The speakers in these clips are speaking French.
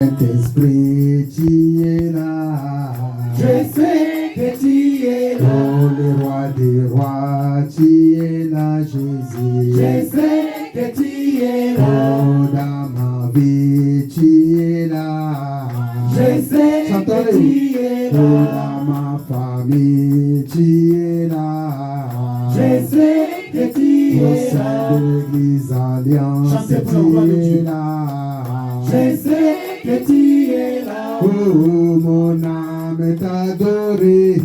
Saint-Esprit, tu es là. Je sais que tu es là. Oh, le roi des rois, tu es là, Jésus. Je sais que tu es là. Oh, dans ma vie, tu es là. Je sais que tu es Oh, là. dans ma famille, tu es là. Je sais que tu Au es sein là. de l'Église Alliance, Chantez pour la gloire de tu es Dieu. là. Je sais que tu es là. Oh, mon âme est adorée.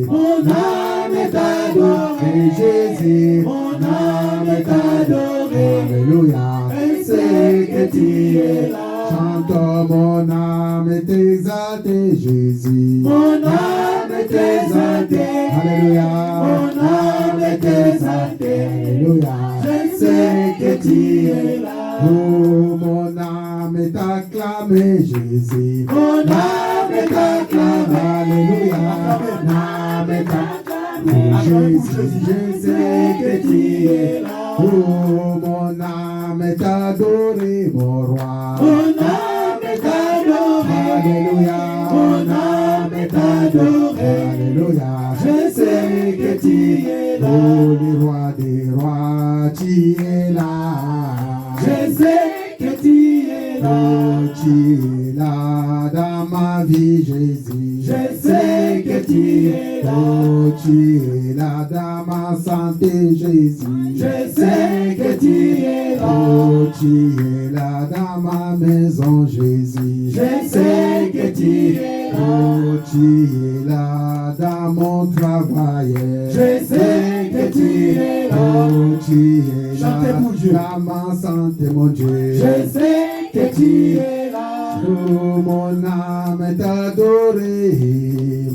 Mon âme est adorée. Jésus, Mon âme est adorée. Alléluia. Elle sait que tu es là. Chante, mon âme est exaltée, Jésus. Mon âme est exaltée. Alléluia. Mon âme est exaltée. Alléluia. Je sais que tu es là. Oh, mon âme est acclamée, Jésus. Mon âme est acclamée. Alléluia. Mon âme est acclamée, Jésus. Je sais que tu es là. Oh, mon âme est adorée, mon roi. Mon âme est adorée. Alléluia. Mon âme est adorée. Alléluia. Je sais que tu es là. Oh, le roi des rois, tu es là. Je sais que tu es là. Oh, tu es là dans ma vie, Jésus. Je sais que tu es là. Oh, tu es là dans ma santé, Jésus. Je sais que tu es là. Oh, tu es là dans ma maison, Jésus. Je sais que tu es là. Oh, tu es là dans mon travail. Je sais que tu es là. Oh, tu es là Chantez pour Dieu. dans ma santé, mon Dieu. Je sais que tu es là. Oh, mon âme est adorée.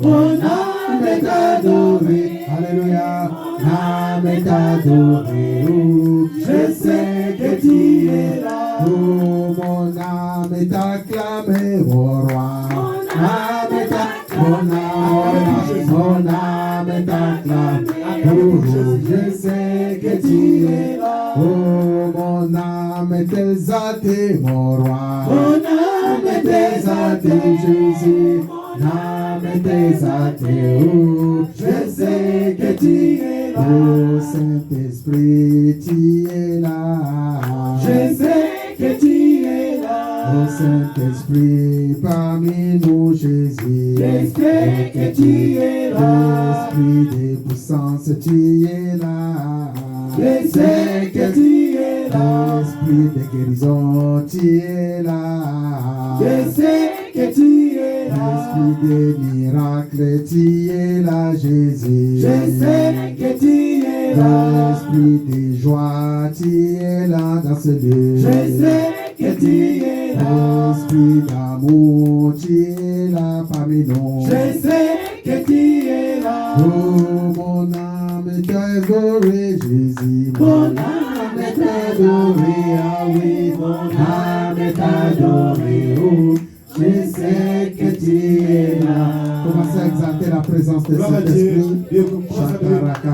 Mon âme est adorée. Alléluia. Mon âme est adorée. Oh, Je sais que tu es là. oh, mon âme est acclamée, mon roi. Mon âme est acclamée. Mon âme est acclamée. Oh, je sais que tu es là. Oh, mon âme est exaltée, mon roi. Mon âme est exaltée. Jésus. Mon âme est exaltée. Oh, Je sais que tu es là. oh, Saint-Esprit, tu es là. Je sais que tu es là. Oh Saint-Esprit, parmi nous, Jésus. Je sais que tu es là. Esprit de puissance, tu es là. Je sais que tu es là. Esprit de guérison, tu es là. Je sais que tu es là. Esprit de miracle, tu es là, Jésus. Je sais que tu es là. Esprit de joie, tu es là dans ce lieu. Je sais que tu es là. Esprit d'amour, tu es là parmi nous. Je sais que tu es là. Oh, mon âme est adorée, Jésus. Mon âme est adorée. Ah oui, mon âme est adorée. Oh, je sais que tu es là. Commencez à exalter la présence de Gloire à Dieu. Saint-Esprit.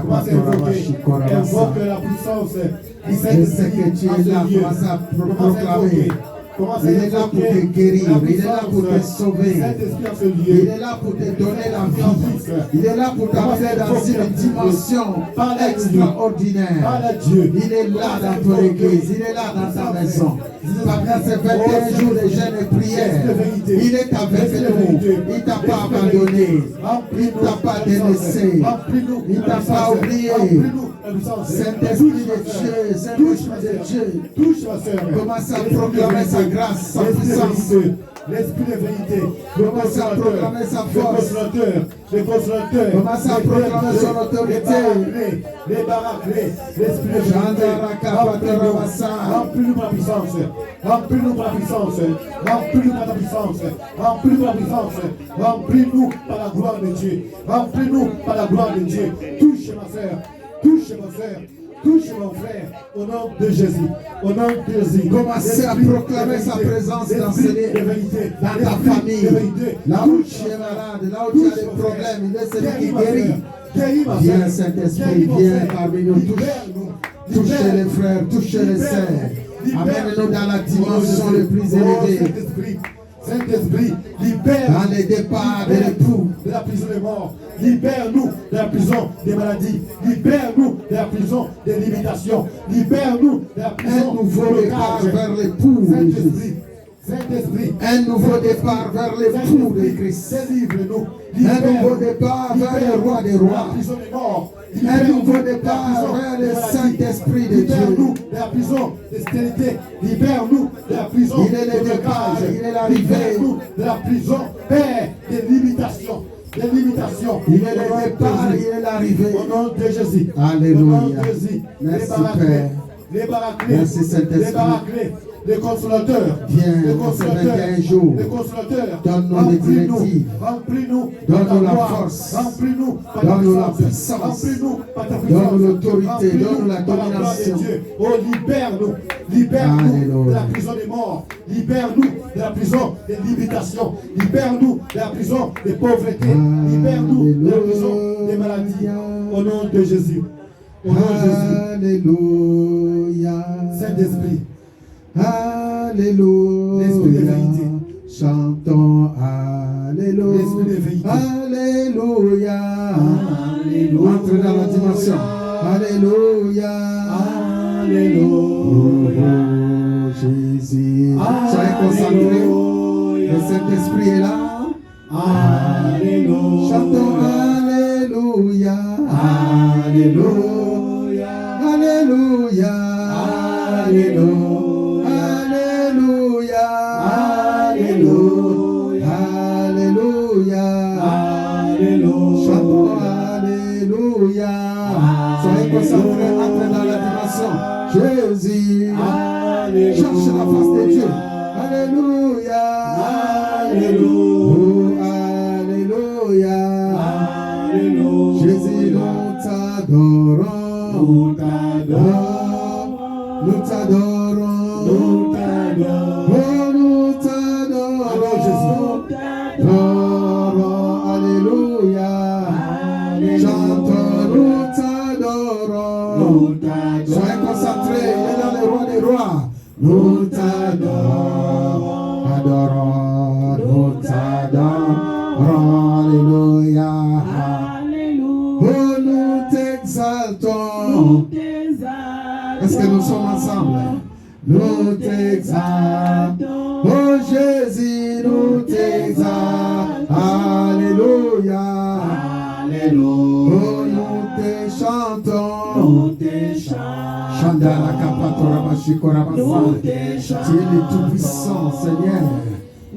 Commencez à invoquer. Invoque la puissance. Je sais que tu es là. Commencez à proclamer. Il est là pour te guérir, il est là pour te sauver, il est là pour te donner la vie, il est là pour t'amener dans une dimension extraordinaire. Il est là dans ton église, il est là dans ta maison. Pendant ces 21 jours de jeûne et prière, il est avec nous, il ne t'a pas abandonné, il ne t'a pas délaissé, il ne t'a pas oublié. Saint-Esprit de Dieu, Saint-Esprit de Dieu, touche ma soeur. commence à proclamer sa grâce, sa puissance. L'esprit de vérité, Commence à proclamer sa force. le consolateur, Commence à proclamer son autorité. les baraques, l'esprit de vérité. Remplis-nous par puissance, remplis-nous par puissance, remplis-nous par ta puissance, remplis-nous par puissance, remplis-nous par la gloire de Dieu, remplis-nous par la gloire de Dieu. Touche ma soeur, touche ma soeur. Touche mon frère, au nom de Jésus, au nom de Jésus. Commencez à proclamer sa présence dans ce lieu, dans ta famille, là où tu es malade, là où tu as des problèmes, il est celui qui guérit. Viens Saint-Esprit, viens parmi nous, touchez les frères, touchez les sœurs. Amène-nous dans la dimension le plus élevée. Saint-Esprit, libère dans les départs de l'époux, de la prison des morts. Libère-nous de la prison des maladies. Libère-nous de la prison des limitations. Libère-nous de la prison un nouveau du départ blocage. vers l'époux de Jésus. Saint-Esprit, Saint-Esprit, Un nouveau départ vers l'époux de Christ. délivre-nous. Un nouveau départ vers le roi des rois. La prison des morts. Un nouveau départ vers le Saint-Esprit de Libère-nous Dieu. de la prison de stérilité. Libère-nous de la prison Il est le de départ, blocage. il est l'arrivée. Libère-nous de la prison, Père, des limitations. Des limitations. Il est Au nom le de départ, Jésus. il est l'arrivée. Au nom de Jésus. Alléluia. Au nom de Jésus. Merci, Père. Les baraclés. Merci, Saint-Esprit. Les baraclés. Les consolateurs. Viens, Les dans ces consolateurs. 21 jours. Les consolateurs. Donne-nous les Remplis-nous. directives. Remplis-nous. Donne-nous par ta la gloire. force. Remplis-nous par ta Donne-nous la puissance. puissance. Remplis-nous par ta puissance. Donne-nous l'autorité. Remplis-nous Donne-nous la par gloire de domination. Dieu. Oh, libère-nous. Libère-nous Alléluia. de la prison des morts. Libère-nous de la prison des limitations. Libère-nous de la prison des pauvretés. Libère-nous de la prison des maladies. Au nom de Jésus. Au nom de Jésus. Alléluia. Saint-Esprit. Alléluia. L'esprit de vérité. Chantons Alléluia. L'esprit de vérité. Alléluia. Alléluia. Entre dans la dimension. Alléluia. Alléluia. Oh, Jésus. Soyez concentrés. Le Saint-Esprit est là. Alléluia. Chantons Alléluia. Alléluia. Alléluia. Alléluia. Alléluia. Alléluia. Alléluia. Alléluia. Chantons Alléluia. Soyez concentrés, entrez dans la dimension. Jésus. Cherche la face de Dieu. Alléluia. Alléluia. Oh, Alléluia. Jésus, nous t'adorons. Nous t'adorons. Nous t'adorons. Nous t'adorons. Oh, nous t'adorons. Alors, Jésus. T'adorons. Alléluia. Chantons, nous t'adorons. Nous t'adorons. Soyez concentrés, il est dans le roi des rois. Nous t'adorons. Adorons, nous t'adorons. Alléluia. Oh, nous t'exaltons. Est-ce que nous sommes ensemble? Nous t'exaltons. Oh Jésus, nous t'exaltons. Alléluia. Oh, nous te chantons. Chandala kapatora bashikora basa. Tu es le tout-puissant, Seigneur.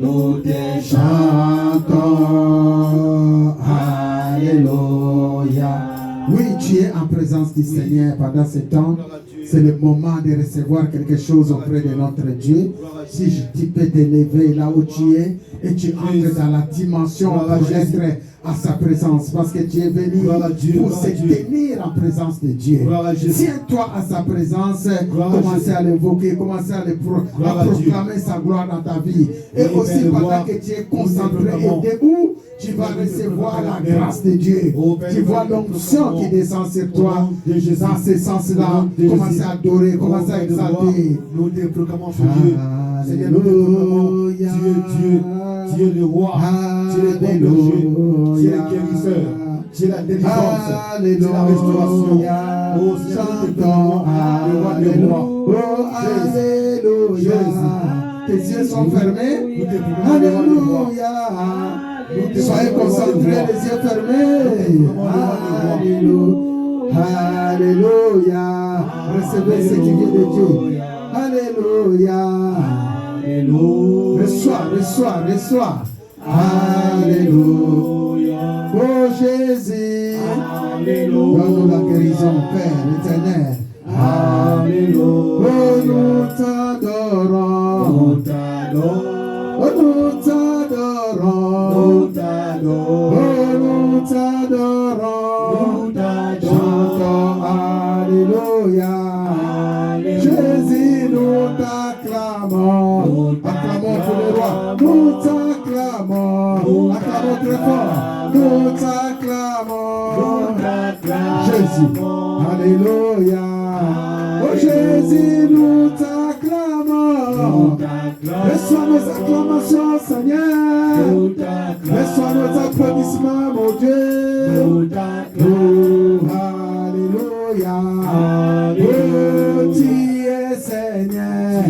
Nous te chantons. Alléluia. Oui, tu es en présence du Seigneur pendant ce temps. C'est le moment de recevoir quelque chose auprès de notre Dieu. Si tu peux t'élever là où tu es et tu entres dans la dimension pour être à sa présence, parce que tu es venu pour se tenir en présence de Dieu. Tiens-toi à sa présence, commencez à l'évoquer, commencez à proclamer sa gloire dans ta vie. Et aussi pendant que tu es concentré et debout, tu vas recevoir la grâce de Dieu. Tu vois l'onction qui descend sur toi. Dans ce sens-là, commencez à adorer, commencez à exalter. Nous te proclamons ce Dieu. Seigneur, nous te proclamons. Tu es Dieu. Tu es le roi. Tu es le bon berger. Tu es le guérisseur. Tu es la délivrance. Tu es la restauration. Oh Seigneur, nous te proclamons le roi des rois. Oh, Alléluia. Tes yeux sont fermés. Nous te proclamons le roi des rois. Alléluia. Soyez concentrés, les yeux fermés. Alléluia. Alléluia. Recevez ce qui vient de Dieu. Alléluia. Reçois, reçois, reçois. Alléluia. Oh Jésus. Donne-nous la guérison, Père éternel. Alléluia. Oh, nous t'adorons. Nous t'adorons. Oh, nous t'adorons. Nous t'adorons. Oh, nous t'adorons. Nous t'adorons. Alléluia. Jésus, nous t'acclamons. Acclamons pour le roi. Nous t'acclamons. Acclamons très fort. Nous t'acclamons. Jésus. Alléluia. Oh Jésus, nous t'acclamons. Reçois nos acclamations, Seigneur. Reçois nos applaudissements, mon Dieu. Oh, alléluia. Oh, tu es Seigneur.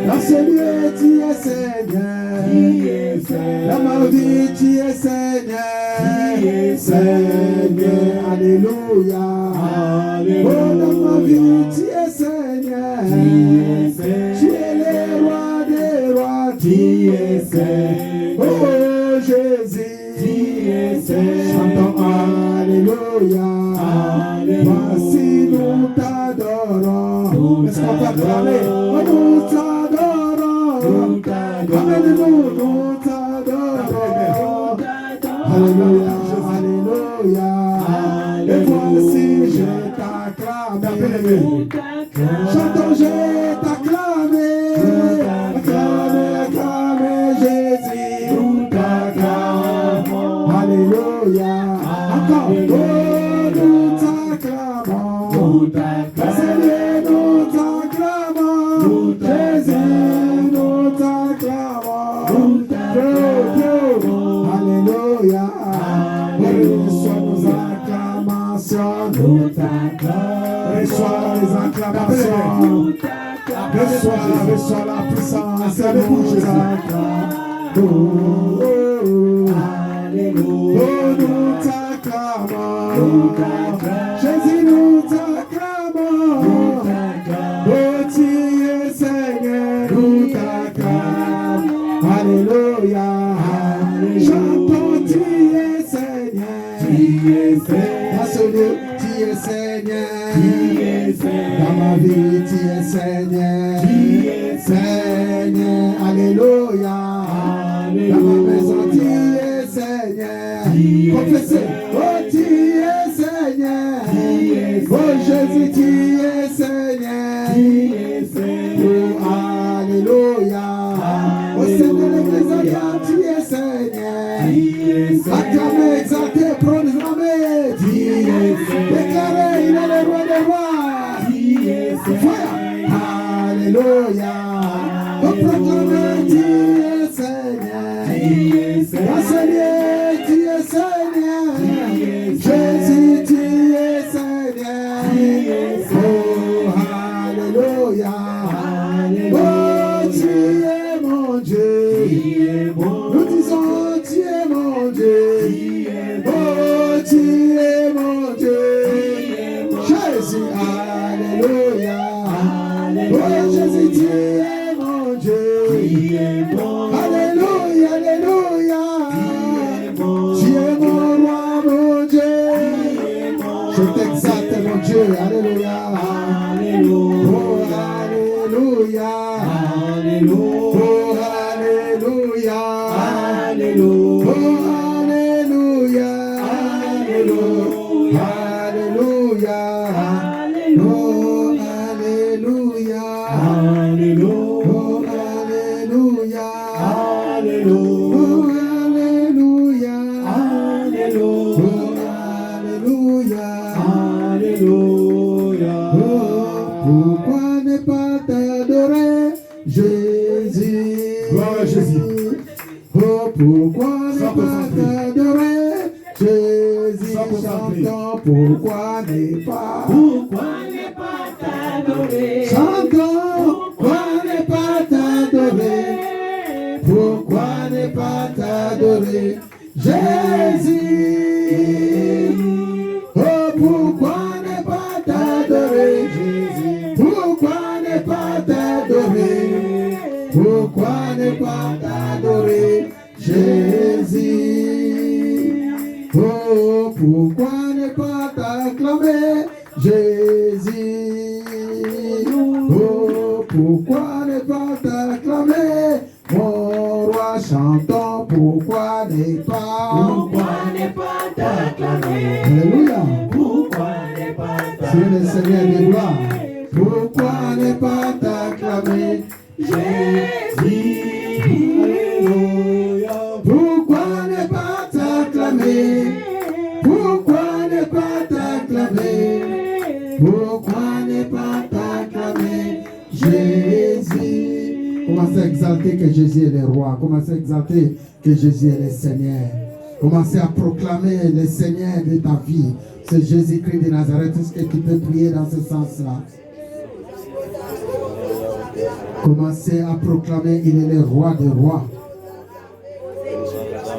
Dans ce lieu, tu es Seigneur. Dans ma vie, tu es Seigneur. Seigneur, alléluia. Oh, dans ma vie, tu es Seigneur. Tu es le roi des rois. Tu es Seigneur. Oh, Jésus. Chantons alléluia. Voici nous t'adorons. Est-ce qu'on peut acclamer? Nous t'adorons. Amène-nous, nous t'adorons. Alléluia, alléluia. Et voici je t'acclame. Chantons, je t'acclame. Acclame Jésus. Nous t'acclamons. Alléluia. Encore. Oh, nous t'acclamons. Seigneur, nous t'acclamons. Jésus, nous t'acclamons. Alléluia. Reçois nos acclamations. Reçois les acclamations. Reçois la puissance. Nous t'acclamons. Jésus, nous t'acclamons. Oh, tu es Seigneur. Nous t'acclamons. Alléluia. Chantons, tu es Seigneur. Dans ce lieu, tu es Seigneur. Dans ma vie, tu es Seigneur. Seigneur, alléluia. Dans ma maison, tu es Seigneur. Confessez, oh, tu es Seigneur. Oh, Jésus, tu es Seigneur. Oh, alléluia. Au sein de l'église, tu es Seigneur. Acclamez, exaltez, proclamez. Déclarez, il est le roi des rois. Fire. Alléluia. Oh, proclamez, tu es Seigneur. Dans ce lieu, tu es Seigneur. Jésus, tu es Seigneur. Oh, alléluia. Oh, tu es mon Dieu. Nous disons, tu es mon Dieu. Oh, tu es mon Dieu. Jésus, alléluia. Oh, Jésus, tu es mon Dieu. Alléluia, alléluia. Tu es mon roi, mon Dieu. Je t'exalte, mon Dieu. Alléluia. Oh, alléluia. Oh, alléluia. Oh, alléluia. Alléluia. Oh, alléluia. Oh, alléluia. Oh, alléluia. Oh, pourquoi ne pas t'adorer, Jésus? Gloire à Jésus. Oh, pourquoi ne pas t'adorer, Jésus? Chantons, pourquoi ne pas t'adorer? Chantons, pourquoi ne pas t'adorer? Pourquoi ne pas t'adorer, Jésus? Oh, pourquoi ne pas t'adorer, Jésus? Pourquoi ne pas t'adorer? Pourquoi ne pas t'adorer, Jésus? Oh, pourquoi ne pas t'acclamer, Jésus? Oh, pourquoi ne pas t'acclamer, mon roi? Chantons, pourquoi ne pas t'acclamer? Alléluia. C'est le Seigneur des gloires. Pourquoi ne pas t'acclamer, Jésus? Alléluia. Pourquoi ne pas t'acclamer? Pourquoi ne pas t'acclamer? Pourquoi ne pas t'acclamer, Jésus? Commencez exalter que Jésus est le roi. Commencez à exalter que Jésus est le Seigneur. Commencez à proclamer le Seigneur de ta vie. C'est Jésus-Christ de Nazareth. Est-ce que tu peux prier dans ce sens-là? Commencez à proclamer, il est le roi des rois.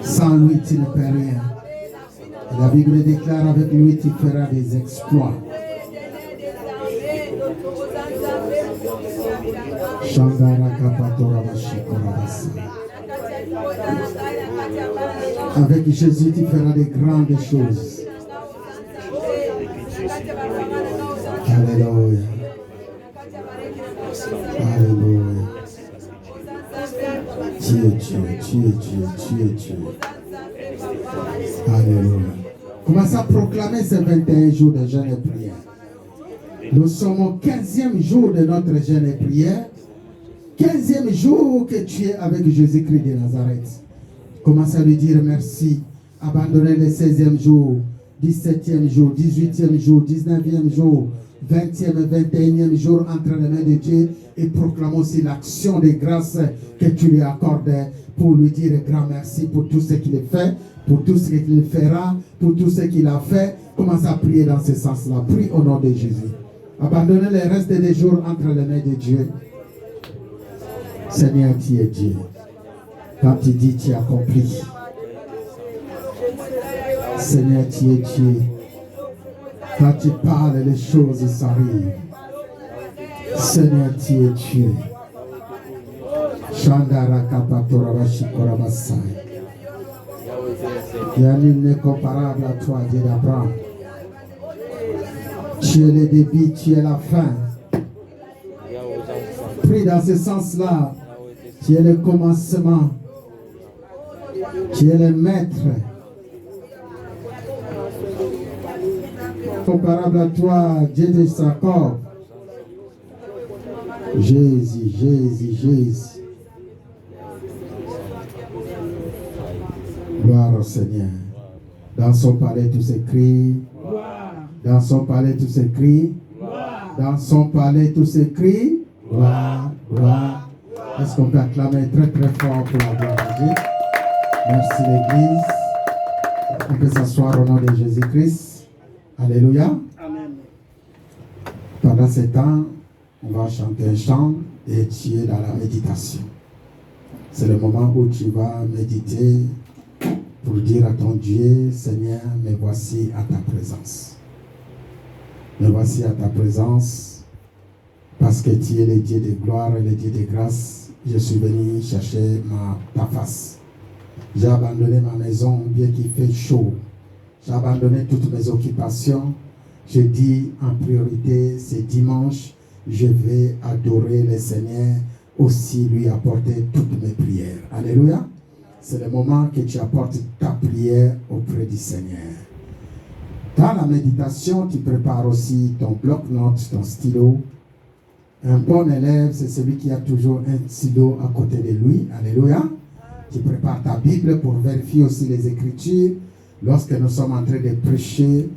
Sans lui, tu ne peux rien. Et la Bible déclare, avec lui, tu feras des exploits. Avec Jésus, tu feras des grandes choses. Alléluia. Alléluia. Tu es Dieu. Alléluia. Commence à proclamer ces 21 jours de jeûne et prière. Nous sommes au 15e jour de notre jeûne et prière. 15e jour que tu es avec Jésus-Christ de Nazareth. Commence à lui dire merci. Abandonnez le 16e jour, 17e jour, 18e jour, 19e jour, 20e et 21e jour entre les mains de Dieu et proclame aussi l'action de grâce que tu lui accordes pour lui dire grand merci pour tout ce qu'il fait, pour tout ce qu'il fera, pour tout ce qu'il a fait. Commence à prier dans ce sens-là. Prie au nom de Jésus. Abandonnez le reste des jours entre les mains de Dieu. Seigneur, tu es Dieu. Quand tu dis, tu accomplis. Seigneur, tu es Dieu. Quand tu parles, les choses s'arrivent. Seigneur, tu es Dieu. Chandara kapatora bashikora basai. Il n'y a nul n'est comparable à toi, Dieu d'Abraham. Tu es le début, tu es la fin. Prie dans ce sens-là. Tu es le commencement. Tu es le maître. Comparable à toi, Dieu de Jacob. Jésus. Gloire au Seigneur. Dans son palais, tout s'écrit. Dans son palais, tout s'écrit. Dans son palais, tout s'écrit. Gloire. Est-ce qu'on peut acclamer très très fort pour la gloire de Dieu? Merci l'Église. On peut s'asseoir au nom de Jésus-Christ. Alléluia. Amen. Pendant ce temps, on va chanter un chant et tu es dans la méditation. C'est le moment où tu vas méditer pour dire à ton Dieu, Seigneur, me voici à ta présence. Me voici à ta présence parce que tu es le Dieu de gloire et le Dieu de grâce. Je suis venu chercher ta face. J'ai abandonné ma maison bien qu'il fait chaud. J'ai abandonné toutes mes occupations. Je dis en priorité, c'est dimanche, je vais adorer le Seigneur, aussi lui apporter toutes mes prières. Alléluia. C'est le moment que tu apportes ta prière auprès du Seigneur. Dans la méditation, tu prépares aussi ton bloc-notes, ton stylo. Un bon élève, c'est celui qui a toujours un stylo à côté de lui. Alléluia. Tu prépares ta Bible pour vérifier aussi les Écritures. Lorsque nous sommes en train de prêcher,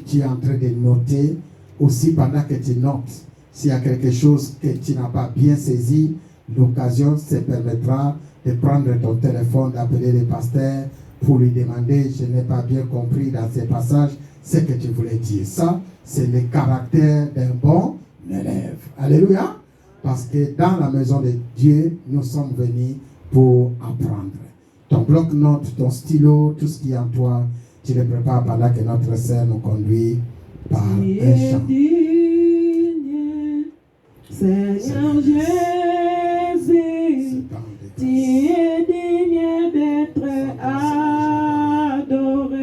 tu es en train de noter. Aussi pendant que tu notes, s'il y a quelque chose que tu n'as pas bien saisi, l'occasion se permettra de prendre ton téléphone, d'appeler le pasteur pour lui demander, je n'ai pas bien compris dans ces passages ce que tu voulais dire. Ça, c'est le caractère d'un bon élève. Alléluia. Parce que dans la maison de Dieu, nous sommes venus pour apprendre. Ton bloc-notes, ton stylo, tout ce qui est en toi, tu le prépares pendant que notre sœur nous conduit par un chant. Seigneur Jésus, tu es digne d'être adoré.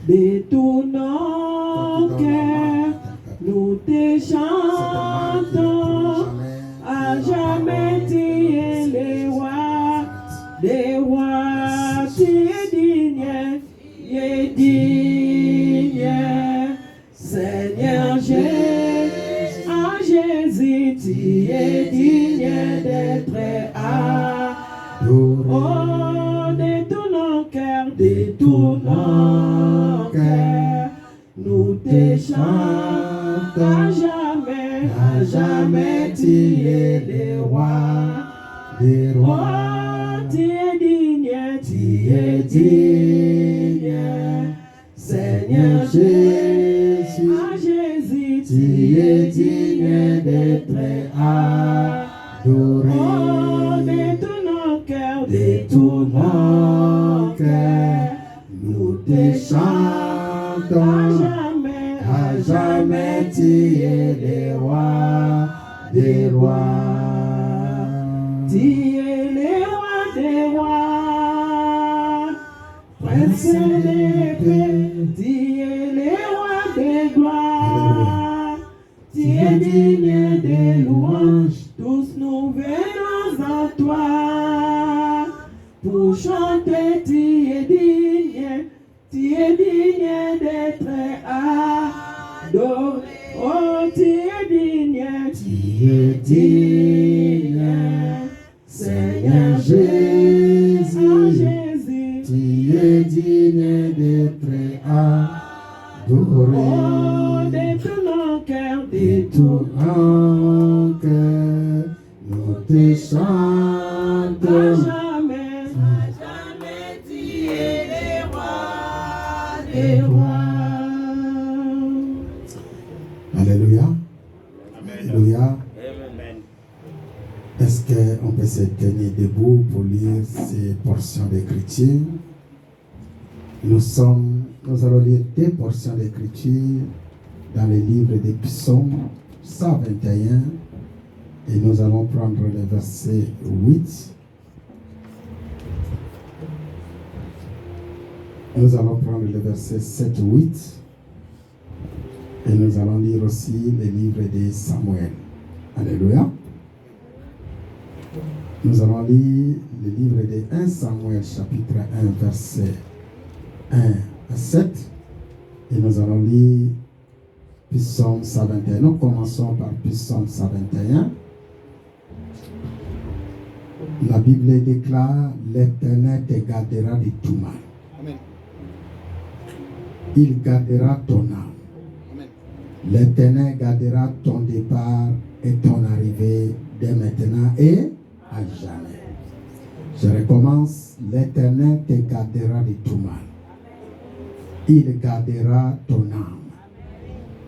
De tout notre cœur, nous te chantons. À jamais tu es le roi des rois. Tu es digne, Seigneur Jésus, tu es digne d'être adoré. Oh, de tout nos cœurs, de tout nos cœurs, nous te chantons. À jamais tu es le roi des rois. Tu es digne, Tu es digne, Seigneur Jésus. Ah, Jésus, Tu es digne d'être adoré. Oh, de tout nos cœurs, De tout mon cœur, nous te chantons. À jamais tu es le roi des rois. Tu es le roi des rois, prince des paix, tu es le roi des gloires, tu es digne des louanges, tous nous venons à toi, pour chanter tu es digne d'être adoré, oh tu es digne, Tu es digne, Seigneur Jésus. Jésus. Tu es digne d'être adoré. Oh, de tout mon cœur, De tout mon cœur, nous te chantons. jamais tu es le roi des rois. Alléluia. Alléluia. Est-ce qu'on peut se tenir debout pour lire ces portions d'écriture? Nous allons lire deux portions d'écriture dans le livre des Psaumes 121 et nous allons prendre le verset 8. Nous allons prendre le verset 7-8 et nous allons lire aussi le livre de Samuel. Alléluia. Nous allons lire le livre de 1 Samuel chapitre 1 verset 1 à 7 et nous allons lire Psaume 121. Nous commençons par Psaume 121. La Bible déclare: l'Éternel te gardera de tout mal. Amen. Il gardera ton âme. Amen. L'Éternel gardera ton départ et ton arrivée dès maintenant et à jamais. Je recommence. L'Éternel te gardera de tout mal. Il gardera ton âme.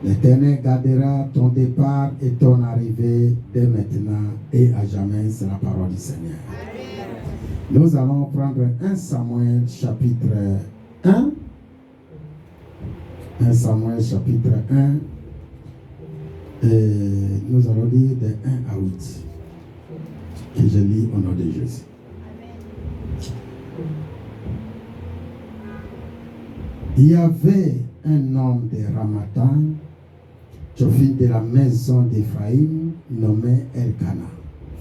L'Éternel gardera ton départ et ton arrivée dès maintenant et à jamais. C'est la parole du Seigneur. Nous allons prendre 1 Samuel chapitre 1. 1 Samuel chapitre 1. Et nous allons lire de 1 à 8. Que je lis au nom de Jésus. Il y avait un homme de Ramathan, Tchophine de la maison d'Éphraïm, nommé Elkana,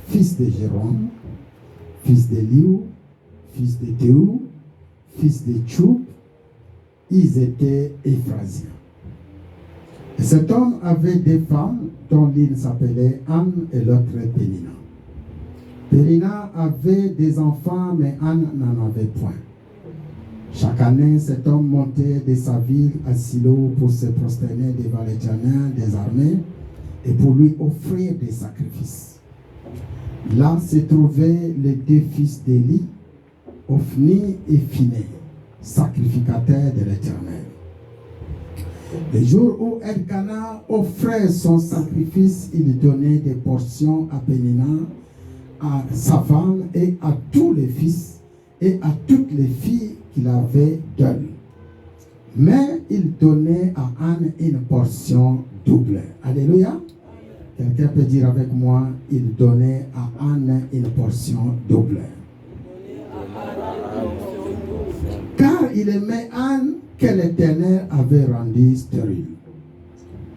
fils de Jérôme, fils de Liou, fils de Théou, fils de Tchoub. Ils étaient Éphrasiens. Et cet homme avait deux femmes dont l'une s'appelait Anne et l'autre Pénina. Pénina avait des enfants, mais Anne n'en avait point. Chaque année, cet homme montait de sa ville à Silo pour se prosterner devant l'Éternel des armées et pour lui offrir des sacrifices. Là se trouvaient les deux fils d'Élie, Ophni et Phiné, sacrificateurs de l'Éternel. Le jour où Elkana offrait son sacrifice, il donnait des portions à Pénina, à sa femme et à tous les fils et à toutes les filles qu'il avait données. Mais il donnait à Anne une portion double. Alléluia. Quelqu'un peut dire avec moi, il donnait à Anne une portion double. Car il aimait Anne que l'Éternel avait rendue stérile.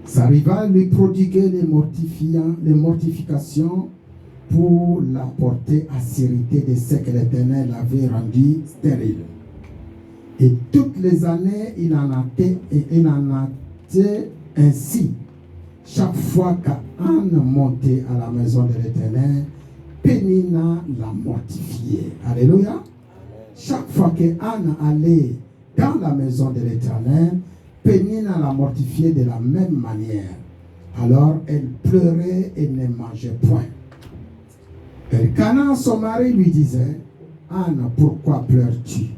Sa rivale lui prodiguait les mortifications pour la porter à sérité de ce que l'Éternel avait rendu stérile. Et toutes les années, il en a été ainsi. Chaque fois qu'Anne montait à la maison de l'Éternel, Pénina la mortifiait. Alléluia. Chaque fois qu'Anne allait dans la maison de l'Éternel, Pénina la mortifiait de la même manière. Alors elle pleurait et ne mangeait point. Elkana, son mari, lui disait, Anne, pourquoi pleures-tu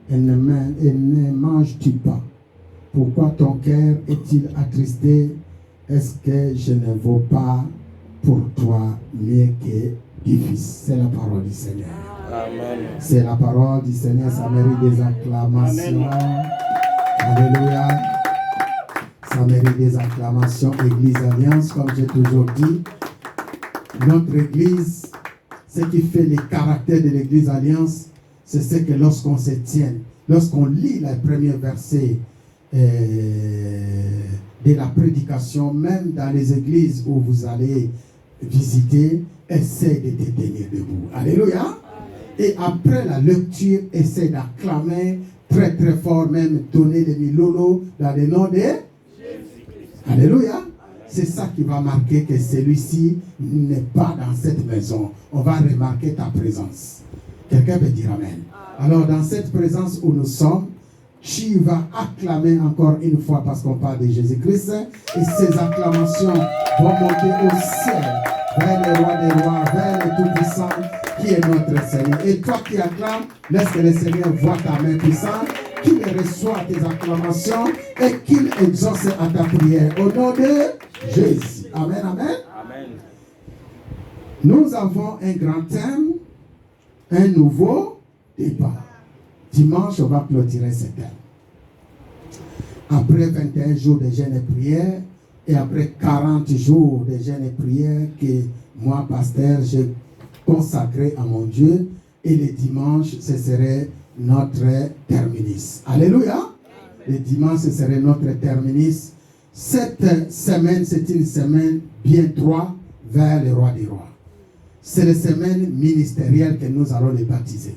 et ne manges-tu pas? Pourquoi ton cœur est-il attristé? Est-ce que je ne vaux pas pour toi mieux que du fils? C'est la parole du Seigneur. Amen. C'est la parole du Seigneur, ça mérite des acclamations. Amen. Alléluia. Ça mérite des acclamations. Église Alliance, comme j'ai toujours dit, notre église, ce qui fait le caractère de l'église Alliance, c'est ce que lorsqu'on se tient, lorsqu'on lit les premiers versets de la prédication, même dans les églises où vous allez visiter, essayez de te tenir debout. Alléluia. Et après la lecture, essayez d'acclamer très très fort, même donner des milolo dans le nom de Jésus-Christ. Alléluia. C'est ça qui va marquer que celui-ci n'est pas dans cette maison. On va remarquer ta présence. Quelqu'un peut dire Amen. Alors dans cette présence où nous sommes, tu vas acclamer encore une fois parce qu'on parle de Jésus-Christ. Et ces acclamations vont monter au ciel, vers le roi des rois, vers le Tout-Puissant qui est notre Seigneur. Et toi qui acclames, laisse que le Seigneur voie ta main puissante, qu'il reçoit tes acclamations et qu'il exauce à ta prière. Au nom de Jésus. Amen, amen. Amen. Nous avons un grand thème, un nouveau départ. Dimanche, on va clôturer ce thème. Après 21 jours de jeûne et prière, et après 40 jours de jeûne et prière que moi, pasteur, j'ai consacré à mon Dieu, et le dimanche, ce serait notre terminus. Alléluia. Le dimanche, ce serait notre terminus. Cette semaine, c'est une semaine bien droite vers le roi des rois. C'est la semaine ministérielle que nous allons les baptiser.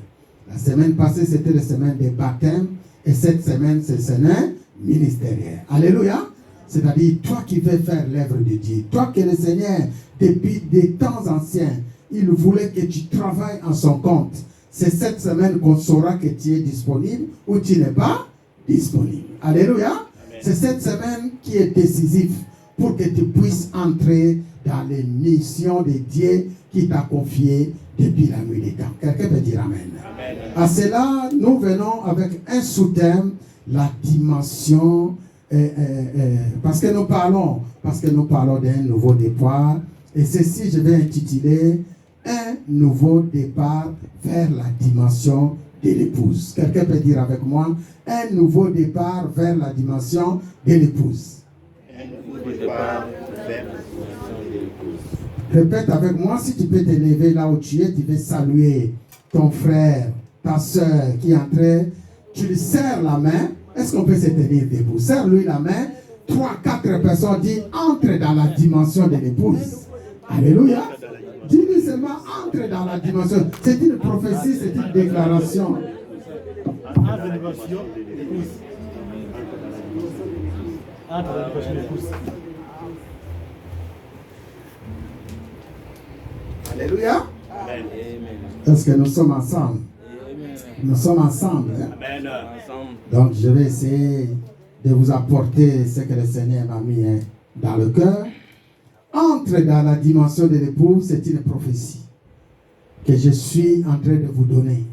La semaine passée, c'était la semaine des baptêmes. Et cette semaine, c'est la semaine ministérielle. Alléluia. C'est-à-dire, toi qui veux faire l'œuvre de Dieu, toi que le Seigneur, depuis des temps anciens, il voulait que tu travailles en son compte. C'est cette semaine qu'on saura que tu es disponible ou tu n'es pas disponible. Alléluia. Amen. C'est cette semaine qui est décisive pour que tu puisses entrer dans les missions de Dieu qui t'a confié depuis la nuit des temps. Quelqu'un peut dire Amen. Amen. À cela, nous venons avec un sous-thème, la dimension, parce que nous parlons d'un nouveau départ. Et ceci, je vais intituler un nouveau départ vers la dimension de l'épouse. Quelqu'un peut dire avec moi, un nouveau départ vers la dimension de l'épouse. Un nouveau départ vers la dimension de l'épouse. Répète avec moi, si tu peux te lever là où tu es, tu veux saluer ton frère, ta soeur qui est en train, tu lui serres la main. Est-ce qu'on peut se tenir debout? Serre-lui la main. 3-4 personnes disent, entre dans la dimension de l'épouse. Alléluia. Dis-lui seulement, entre dans la dimension. C'est une prophétie, c'est une déclaration. Entre dans la dimension de l'épouse. Entre dans la dimension de l'épouse. Alléluia. Amen. Est-ce que nous sommes ensemble? Amen. Nous sommes ensemble. Hein? Amen. Donc je vais essayer de vous apporter ce que le Seigneur m'a mis dans le cœur. Entre dans la dimension de l'épouse, c'est une prophétie que je suis en train de vous donner.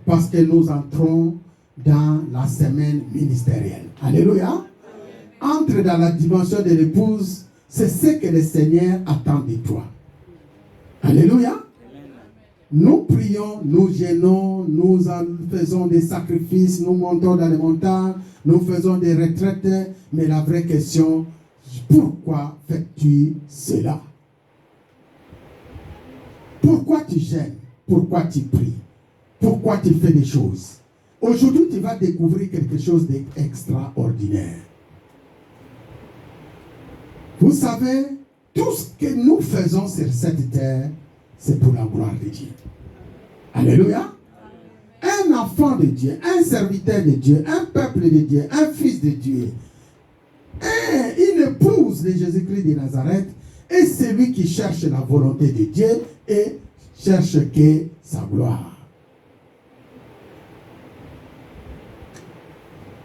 Parce que nous entrons dans la semaine ministérielle. Alléluia. Entre dans la dimension de l'épouse, c'est ce que le Seigneur attend de toi. Alléluia. Nous prions, nous gênons, nous faisons des sacrifices, nous montons dans les montagnes, nous faisons des retraites. Mais la vraie question, pourquoi fais-tu cela? Pourquoi tu gênes? Pourquoi tu pries? Pourquoi tu fais des choses? Aujourd'hui, tu vas découvrir quelque chose d'extraordinaire. Vous savez, tout ce que nous faisons sur cette terre, c'est pour la gloire de Dieu. Alléluia. Un enfant de Dieu, un serviteur de Dieu, un peuple de Dieu, un fils de Dieu, une épouse de Jésus-Christ de Nazareth, est celui qui cherche la volonté de Dieu et cherche que sa gloire.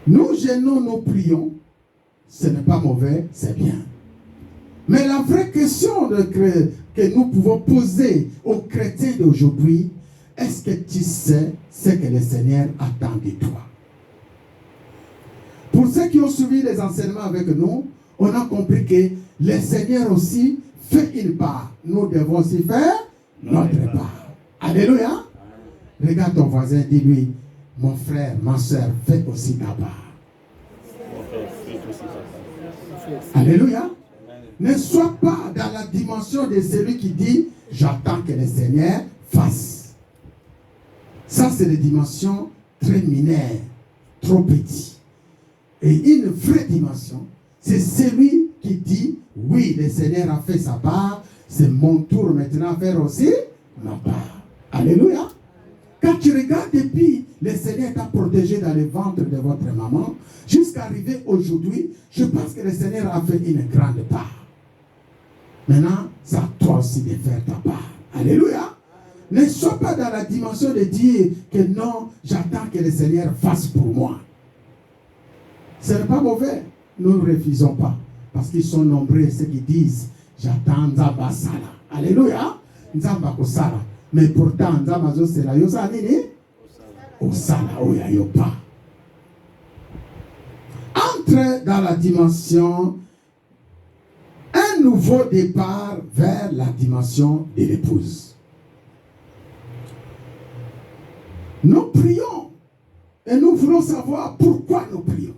Nous gênons, nous prions, ce n'est pas mauvais, c'est bien. Mais la vraie question que nous pouvons poser aux chrétiens d'aujourd'hui, est-ce que tu sais ce que le Seigneur attend de toi? Pour ceux qui ont suivi les enseignements avec nous, on a compris que le Seigneur aussi fait une part. Nous devons aussi faire notre part. Alléluia. Regarde ton voisin, dis-lui, mon frère, ma soeur, fais aussi ta part. Alléluia. Ne sois pas dans la dimension de celui qui dit, j'attends que le Seigneur fasse. Ça, c'est une dimension très mineure, trop petite. Et une vraie dimension, c'est celui qui dit, oui, le Seigneur a fait sa part, c'est mon tour maintenant à faire aussi ma part. Alléluia. Quand tu regardes depuis, le Seigneur t'a protégé dans le ventre de votre maman, jusqu'à arriver aujourd'hui, je pense que le Seigneur a fait une grande part. Maintenant, c'est à toi aussi de faire ta part. Alléluia. Ne sois pas dans la dimension de dire que non, j'attends que le Seigneur fasse pour moi. Ce n'est pas mauvais. Nous ne refusons pas. Parce qu'ils sont nombreux ceux qui disent, j'attends Nzamba Sala. Alléluia. Nzamba Kosala. Mais pourtant, Nzamba Zosela Yosa Nini Osala Oya Yopa. Entre dans la dimension un nouveau départ vers la dimension de l'épouse. Nous prions et nous voulons savoir pourquoi nous prions.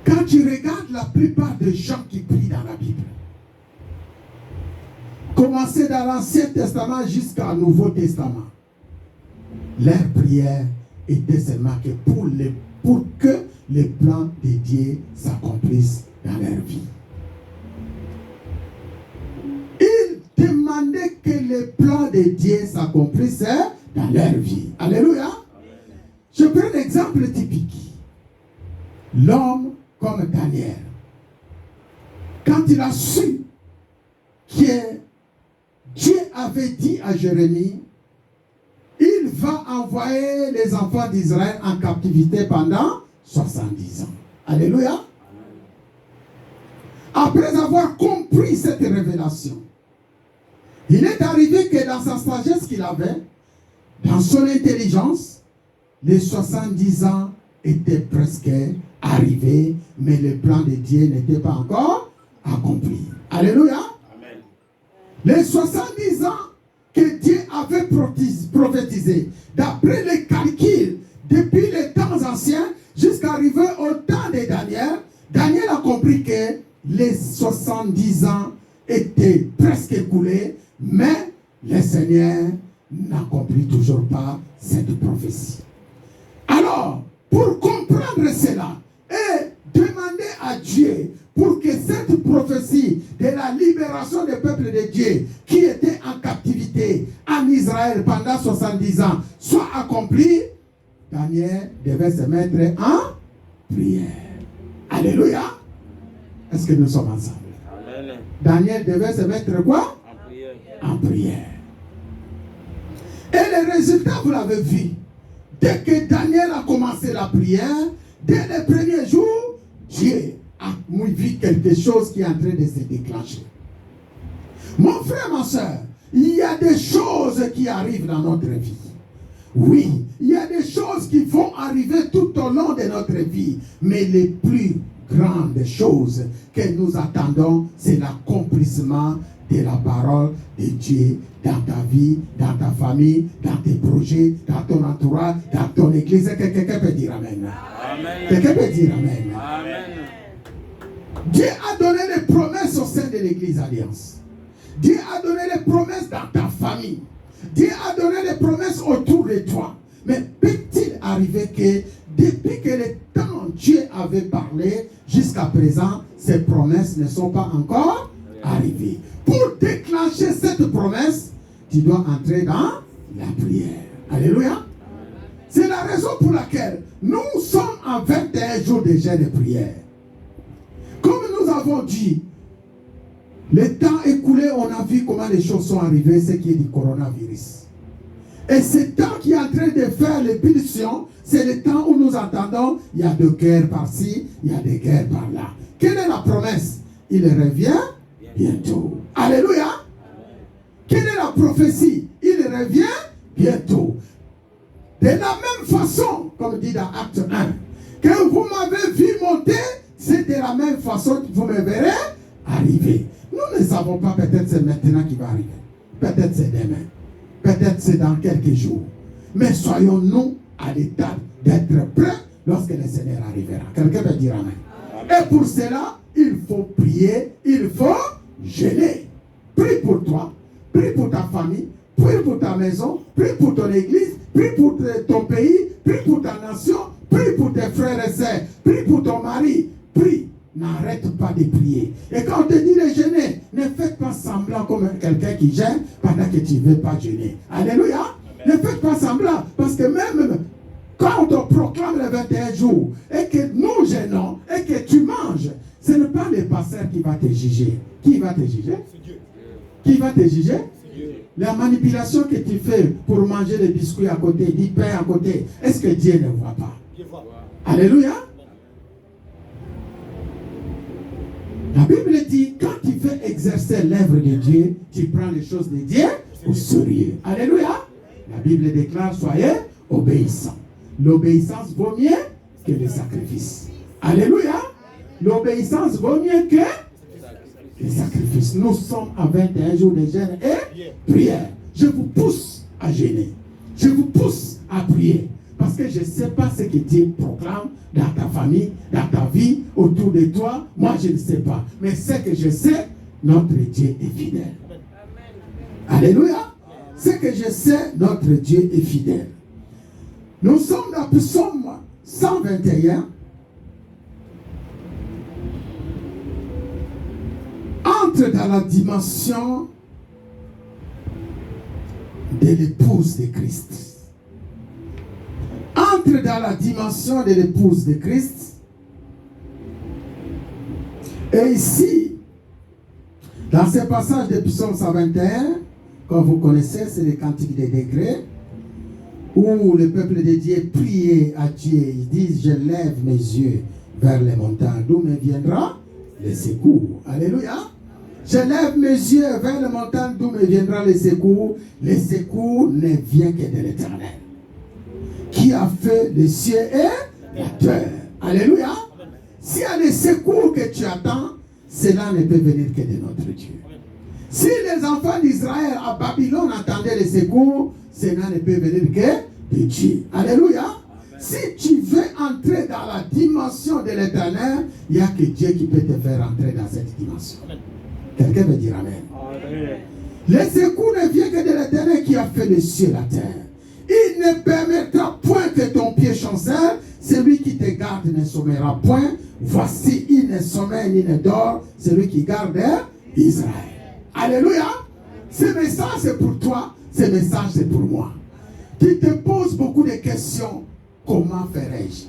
Quand tu regardes la plupart des gens qui prient dans la Bible, commencer dans l'Ancien Testament jusqu'au Nouveau Testament, leur prière était seulement que pour que les plans de Dieu s'accomplissent dans leur vie. Ils demandaient que les plans de Dieu s'accomplissent dans leur vie. Alléluia. Je prends un exemple typique. L'homme comme Daniel. Quand il a su que Dieu avait dit à Jérémie, il va envoyer les enfants d'Israël en captivité pendant 70 ans. Alléluia. Après avoir compris cette révélation, il est arrivé que dans sa sagesse qu'il avait, dans son intelligence, les 70 ans étaient presque arrivés, mais le plan de Dieu n'était pas encore accompli. Alléluia. Amen. Les 70 ans que Dieu avait prophétisé, d'après les calculs, depuis les temps anciens, jusqu'à arriver au temps de Daniel, Daniel a compris que les 70 ans étaient presque écoulés, mais le Seigneur n'accomplit toujours pas cette prophétie. Alors, pour comprendre cela et demander à Dieu pour que cette prophétie de la libération des peuples de Dieu qui étaient en captivité en Israël pendant 70 ans soit accomplie, Daniel devait se mettre en prière. Alléluia. Est-ce que nous sommes ensemble? Amen. Daniel devait se mettre quoi? En prière. En prière. Et le résultat, vous l'avez vu. Dès que Daniel a commencé la prière, dès les premiers jours, Dieu a vu quelque chose qui est en train de se déclencher. Mon frère, ma soeur, il y a des choses qui arrivent dans notre vie. Oui, il y a des choses qui vont arriver tout au long de notre vie. Mais les plus grandes choses que nous attendons, c'est l'accomplissement de la parole de Dieu dans ta vie, dans ta famille, dans tes projets, dans ton entourage, dans ton église. Quelqu'un peut dire Amen. Amen. Quelqu'un peut dire Amen. Amen. Dieu a donné les promesses au sein de l'église Alliance. Dieu a donné les promesses dans ta famille. Dieu a donné les promesses autour de toi. Mais peut-il arriver que depuis que le temps Dieu avait parlé, jusqu'à présent, ces promesses ne sont pas encore arrivées. Pour déclencher cette promesse, tu dois entrer dans la prière. Alléluia. C'est la raison pour laquelle nous sommes en 21 jours de jeûne et prière. Comme nous avons dit, le temps écoulé, on a vu comment les choses sont arrivées, ce qui est du coronavirus. Et ce temps qui est en train de faire les pulsions, c'est le temps où nous entendons, il y a des guerres par-ci, il y a des guerres par-là. Quelle est la promesse? il revient bientôt. Alléluia. Quelle est la prophétie? Il revient bientôt. De la même façon, comme dit dans Acte 1, que vous m'avez vu monter, c'est de la même façon que vous me verrez arriver. Nous ne savons pas, peut-être c'est maintenant qui va arriver. Peut-être c'est demain. Peut-être c'est dans quelques jours. Mais soyons-nous à l'état d'être prêts lorsque le Seigneur arrivera. Quelqu'un peut dire amen. Et pour cela, il faut prier, il faut jeûner. Prie pour toi, prie pour ta famille, prie pour ta maison, prie pour ton église, prie pour ton pays, prie pour ta nation, prie pour tes frères et sœurs, prie pour ton mari, prie. N'arrête pas de prier. Et quand on te dit de jeûner, ne faites pas semblant comme quelqu'un qui gêne pendant que tu ne veux pas jeûner. Alléluia. Ne faites pas semblant, parce que même quand on proclame les 21 jours et que nous jeûnons et que tu manges, ce n'est pas le pasteur qui va te juger. Qui va te juger? Qui va te juger? La manipulation que tu fais pour manger des biscuits à côté, du pain à côté, est-ce que Dieu ne voit pas? Alléluia. La Bible dit, quand tu fais exercer l'œuvre de Dieu, tu prends les choses de Dieu au sérieux. Alléluia. La Bible déclare, soyez obéissants. L'obéissance vaut mieux que le sacrifice. Alléluia. L'obéissance vaut mieux que le sacrifice. Nous sommes à 21 jours de jeûne et prière. Je vous pousse à jeûner. Je vous pousse à prier. Parce que je ne sais pas ce que Dieu proclame dans ta famille, dans ta vie, autour de toi. Moi, je ne sais pas. Mais ce que je sais, notre Dieu est fidèle. Alléluia. Ce que je sais, notre Dieu est fidèle. Nous sommes dans le psaume 121. Entre dans la dimension de l'épouse de Christ. Entre dans la dimension de l'épouse de Christ. Et ici, dans ce passage de Psaume 121, comme vous connaissez, c'est le cantique des degrés, où le peuple de Dieu priait à Dieu. Ils disent, je lève mes yeux vers les montagnes, d'où me viendra le secours. Alléluia. Je lève mes yeux vers les montagnes, d'où me viendra le secours. Le secours ne vient que de l'Éternel, qui a fait les cieux et la terre. Alléluia. S'il y a le secours que tu attends, cela ne peut venir que de notre Dieu. Si les enfants d'Israël à Babylone attendaient le secours, cela ne peut venir que de Dieu. Alléluia. Si tu veux entrer dans la dimension de l'Éternel, il n'y a que Dieu qui peut te faire entrer dans cette dimension. Quelqu'un veut dire amen. Le secours ne vient que de l'Éternel qui a fait les cieux et la terre. Il ne permettra point que ton pied chancelle. Celui qui te garde ne sommera point. Voici, il ne sommeille ni ne dort. Celui qui garde Israël. Alléluia. Ce message c'est pour toi. Ce message c'est pour moi. Tu te poses beaucoup de questions. Comment ferai-je?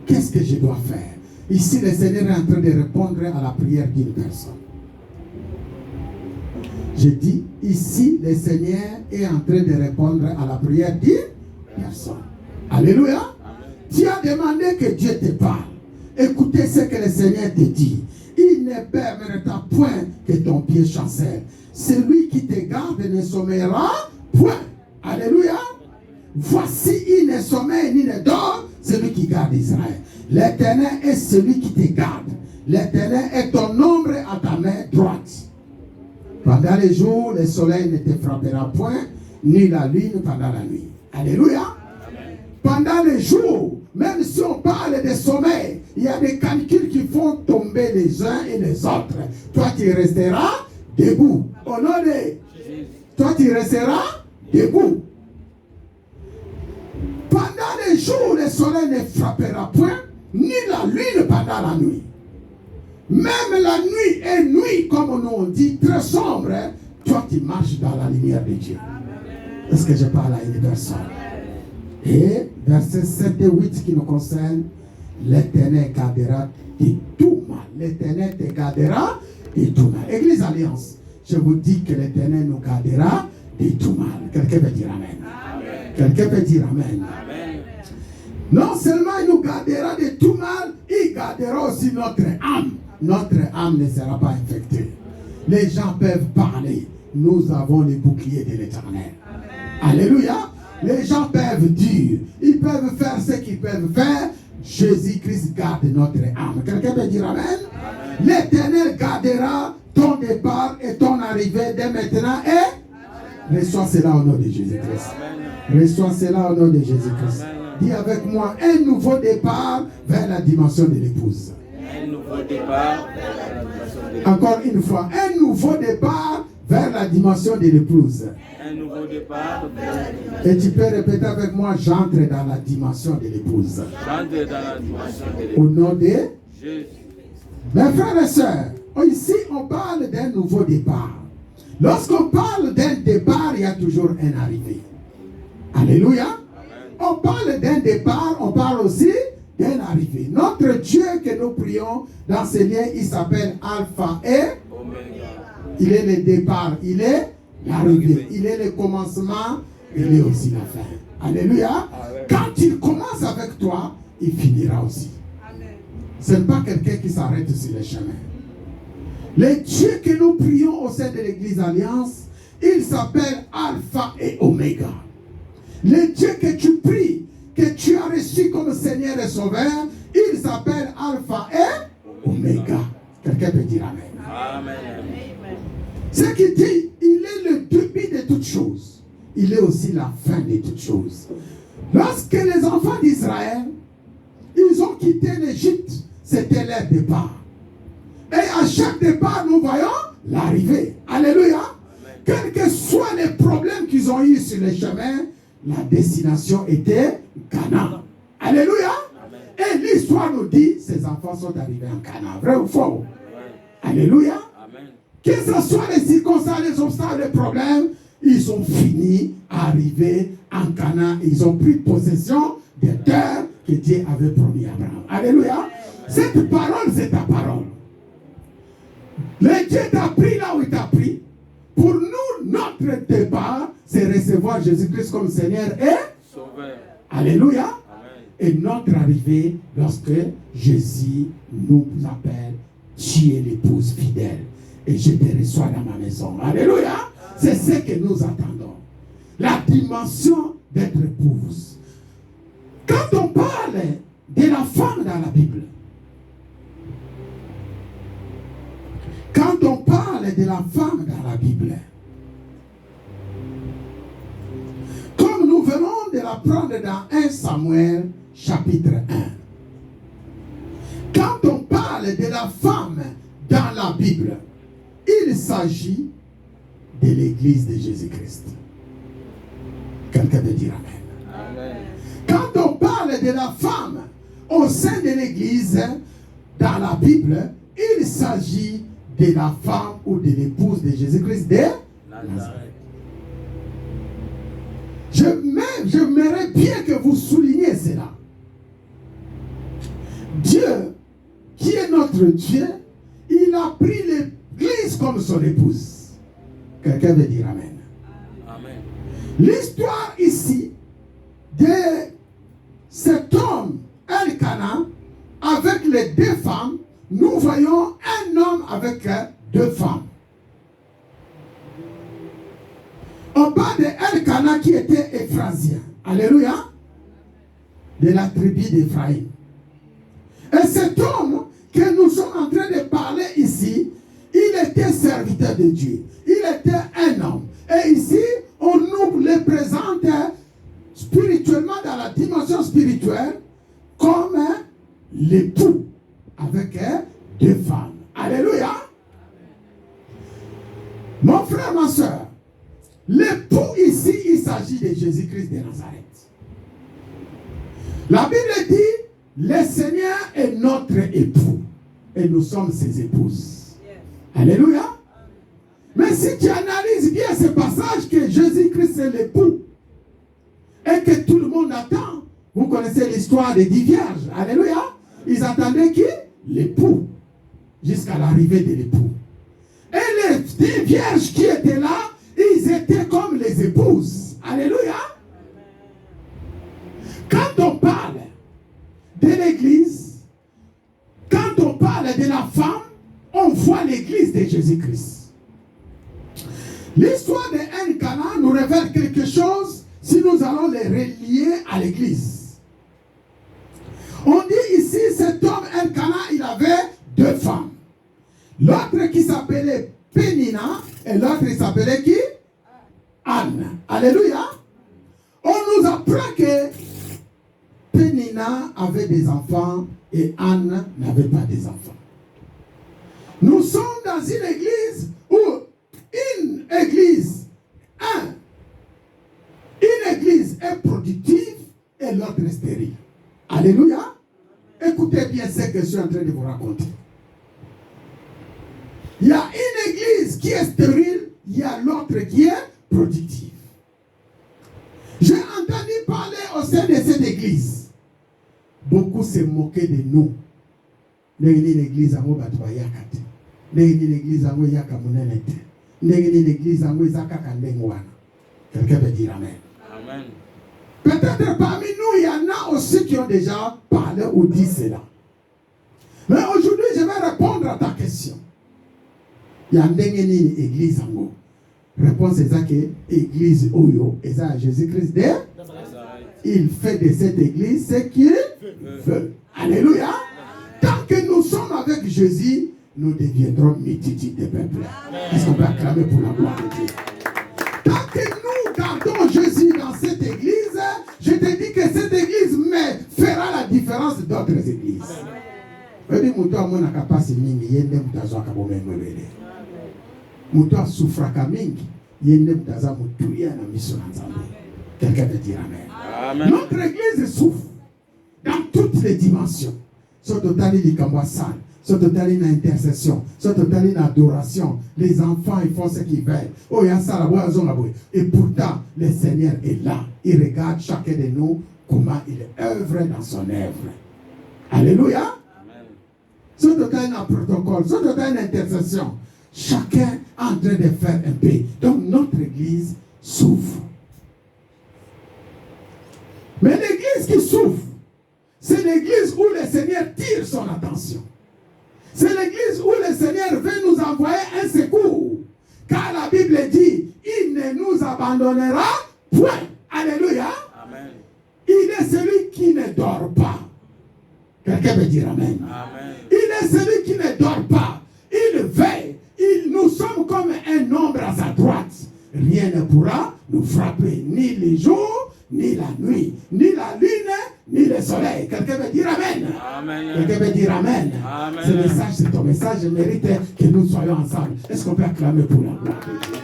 Qu'est-ce que je dois faire? Ici, le Seigneur est en train de répondre à la prière d'une personne. Je dis, ici, le Seigneur est en train de répondre à la prière d'une personne. Alléluia. Amen. Tu as demandé que Dieu te parle. Écoutez ce que le Seigneur te dit. Il ne permettra point que ton pied chancelle. Celui qui te garde ne sommeillera point. Alléluia. Voici, il ne sommeille ni ne dort, celui qui garde Israël. L'Éternel est celui qui te garde. L'Éternel est ton ombre à ta main droite. Pendant les jours, le soleil ne te frappera point, ni la lune pendant la nuit. Alléluia. Amen. Pendant les jours, même si on parle de sommeil, il y a des calculs qui font tomber les uns et les autres. Toi, tu resteras debout. Au nom de Jésus. Toi, tu resteras debout. Pendant les jours, le soleil ne frappera point, ni la lune pendant la nuit. Même la nuit est nuit, comme nous on dit, très sombre. Hein? Toi, tu marches dans la lumière de Dieu. Est-ce que je parle à une personne? Et versets 7 et 8 qui nous concernent, l'Éternel gardera de tout mal. L'Éternel te gardera de tout mal. Église Alliance, je vous dis que l'Éternel nous gardera de tout mal. Quelqu'un peut dire amen. Quelqu'un peut dire amen. Amen. Non seulement il nous gardera de tout mal, il gardera aussi notre âme. notre âme ne sera pas infectée. Les gens peuvent parler. Nous avons les boucliers de l'Éternel. Alléluia. Les gens peuvent dire, ils peuvent faire ce qu'ils peuvent faire. Jésus-Christ garde notre âme. Quelqu'un peut dire Amen? L'Éternel gardera ton départ et ton arrivée dès maintenant et reçois cela au nom de Jésus-Christ. Reçois cela au nom de Jésus-Christ. Dis avec moi, un nouveau départ vers la dimension de l'épouse. Un nouveau départ vers la dimension de l'épouse. Encore une fois, un nouveau départ vers la dimension de l'épouse. Un nouveau départ vers la dimension. Et tu peux répéter avec moi, j'entre dans la dimension de l'épouse. J'entre dans la dimension de l'épouse. Au nom de Jésus. mes frères et sœurs, ici on parle d'un nouveau départ. Lorsqu'on parle d'un départ, il y a toujours un arrivé. Alléluia. On parle d'un départ, on parle aussi d'un arrivé. Notre Dieu que nous prions dans ce lien, il s'appelle Alpha et Oméga. il est le départ, il est l'arrivée, il est le commencement, il est aussi la fin. Alléluia. Quand il commence avec toi, il finira aussi. Ce n'est pas quelqu'un qui s'arrête sur le chemin. Le Dieu que nous prions au sein de l'Église Alliance, il s'appelle Alpha et Oméga. Le Dieu que tu pries, que tu as reçu comme Seigneur et Sauveur, il s'appelle Alpha et Oméga. Quelqu'un peut dire Amen. Amen. Ce qui dit, il est le début de toutes choses. Il est aussi la fin de toutes choses. Lorsque les enfants d'Israël, ils ont quitté l'Égypte, c'était leur départ. Et à chaque départ, nous voyons l'arrivée. Alléluia. Quels que soient les problèmes qu'ils ont eu sur le chemin, la destination était Canaan. Alléluia. Et l'histoire nous dit, ces enfants sont arrivés en Canaan. Vrai ou faux? Alléluia. Que ce soit les circonstances, les obstacles, les problèmes, ils ont fini à arriver en Canaan. Ils ont pris possession des terres que Dieu avait promis à Abraham. Alléluia. Cette parole, c'est ta parole. Le Dieu t'a pris là où il t'a pris. Pour nous, notre départ, c'est recevoir Jésus-Christ comme Seigneur et Sauveur. Alléluia. Amen. Et notre arrivée, lorsque Jésus nous appelle, tu es l'épouse fidèle. Et je te reçois dans ma maison. Alléluia. C'est ce que nous attendons. La dimension d'être épouse. Quand on parle de la femme dans la Bible, quand on parle de la femme dans la Bible, comme nous venons de l'apprendre dans 1 Samuel chapitre 1, quand on parle de la femme dans la Bible, il s'agit de l'église de Jésus-Christ. Quelqu'un peut dire Amen. Amen. Quand on parle de la femme au sein de l'église dans la Bible, il s'agit de la femme ou de l'épouse de Jésus-Christ de Nazareth. J'aimerais bien que vous souligniez cela. Dieu, qui est notre Dieu, il a pris l'église comme son épouse. Quelqu'un veut dire Amen. Amen. L'histoire ici de cet homme, Elkanah, avec les deux femmes, nous voyons un homme avec deux femmes. On parle de Elkanah qui était Éphrasien. Alléluia. De la tribu d'Éphraïm. Et cet homme que nous sommes en train de parler ici, il était serviteur de Dieu. Il était un homme. Et ici, on nous le présente spirituellement dans la dimension spirituelle comme l'époux avec deux femmes. Alléluia. Mon frère, ma soeur, l'époux ici, il s'agit de Jésus-Christ de Nazareth. La Bible dit, le Seigneur est notre époux et nous sommes ses épouses. Alléluia. Mais si tu analyses bien ce passage que Jésus-Christ est l'époux et que tout le monde attend, vous connaissez l'histoire des 10 vierges. Alléluia. Ils attendaient qui? L'époux. Jusqu'à l'arrivée de l'époux. Et les 10 vierges qui étaient là, ils étaient comme les épouses. Alléluia. Quand on parle de l'église, quand on parle de la femme, on voit l'église de Jésus-Christ. L'histoire de Elkanah nous révèle quelque chose si nous allons les relier à l'église. On dit ici, cet homme Elkanah, il avait 2 femmes. L'autre qui s'appelait Pénina et l'autre qui s'appelait qui? Anne. Alléluia. On nous apprend que Pénina avait des enfants et Anne n'avait pas des enfants. Nous sommes dans une église où une église est productive et l'autre est stérile. Alléluia. Écoutez bien ce que je suis en train de vous raconter. Il y a une église qui est stérile, il y a l'autre qui est productive. J'ai entendu parler au sein de cette église. Beaucoup se moquaient de nous. L'église a l'église l'église a l'église quelqu'un peut dire amen. Amen. Peut-être parmi nous, il y en a aussi qui ont déjà parlé ou dit cela. Mais aujourd'hui, je vais répondre à ta question. Il y a une église en haut. Réponse est ça que l'église Oyo, et ça Jésus-Christ dit, il fait de cette église ce qu'il veut. Alléluia. Tant que nous sommes avec Jésus, nous deviendrons multitude de peuples. Est-ce qu'on peut acclamer pour la gloire de Dieu? Tant que nous gardons Jésus dans cette église, je te dis que cette église fera la différence d'autres églises. Quelqu'un peut dire amen. Amen. Notre église souffre dans toutes les dimensions. Surtout dans l'intercession, surtout dans l'adoration. Les enfants, ils font ce qu'ils veulent. Oh, et pourtant, le Seigneur est là. Il regarde chacun de nous comment il œuvre dans son œuvre. Alléluia. Surtout dans un protocole, surtout dans une intercession. Chacun est en train de faire un peu. Donc notre église souffre. Mais l'église qui souffre, c'est l'église où le Seigneur tire son attention. C'est l'église où le Seigneur veut nous envoyer un secours. Car la Bible dit, il ne nous abandonnera point. Alléluia. Amen. Il est celui qui ne dort pas. Quelqu'un peut dire amen. Amen. Il est celui qui ne dort pas. Il veille. Nous sommes comme un ombre à sa droite. Rien ne pourra nous frapper, ni les jours, ni la nuit, ni la lune, ni le soleil. Quelqu'un veut dire amen. Amen. Quelqu'un veut dire amen. Amen. Ce message, c'est ton message. Je mérite que nous soyons ensemble. Est-ce qu'on peut acclamer pour la gloire de Dieu?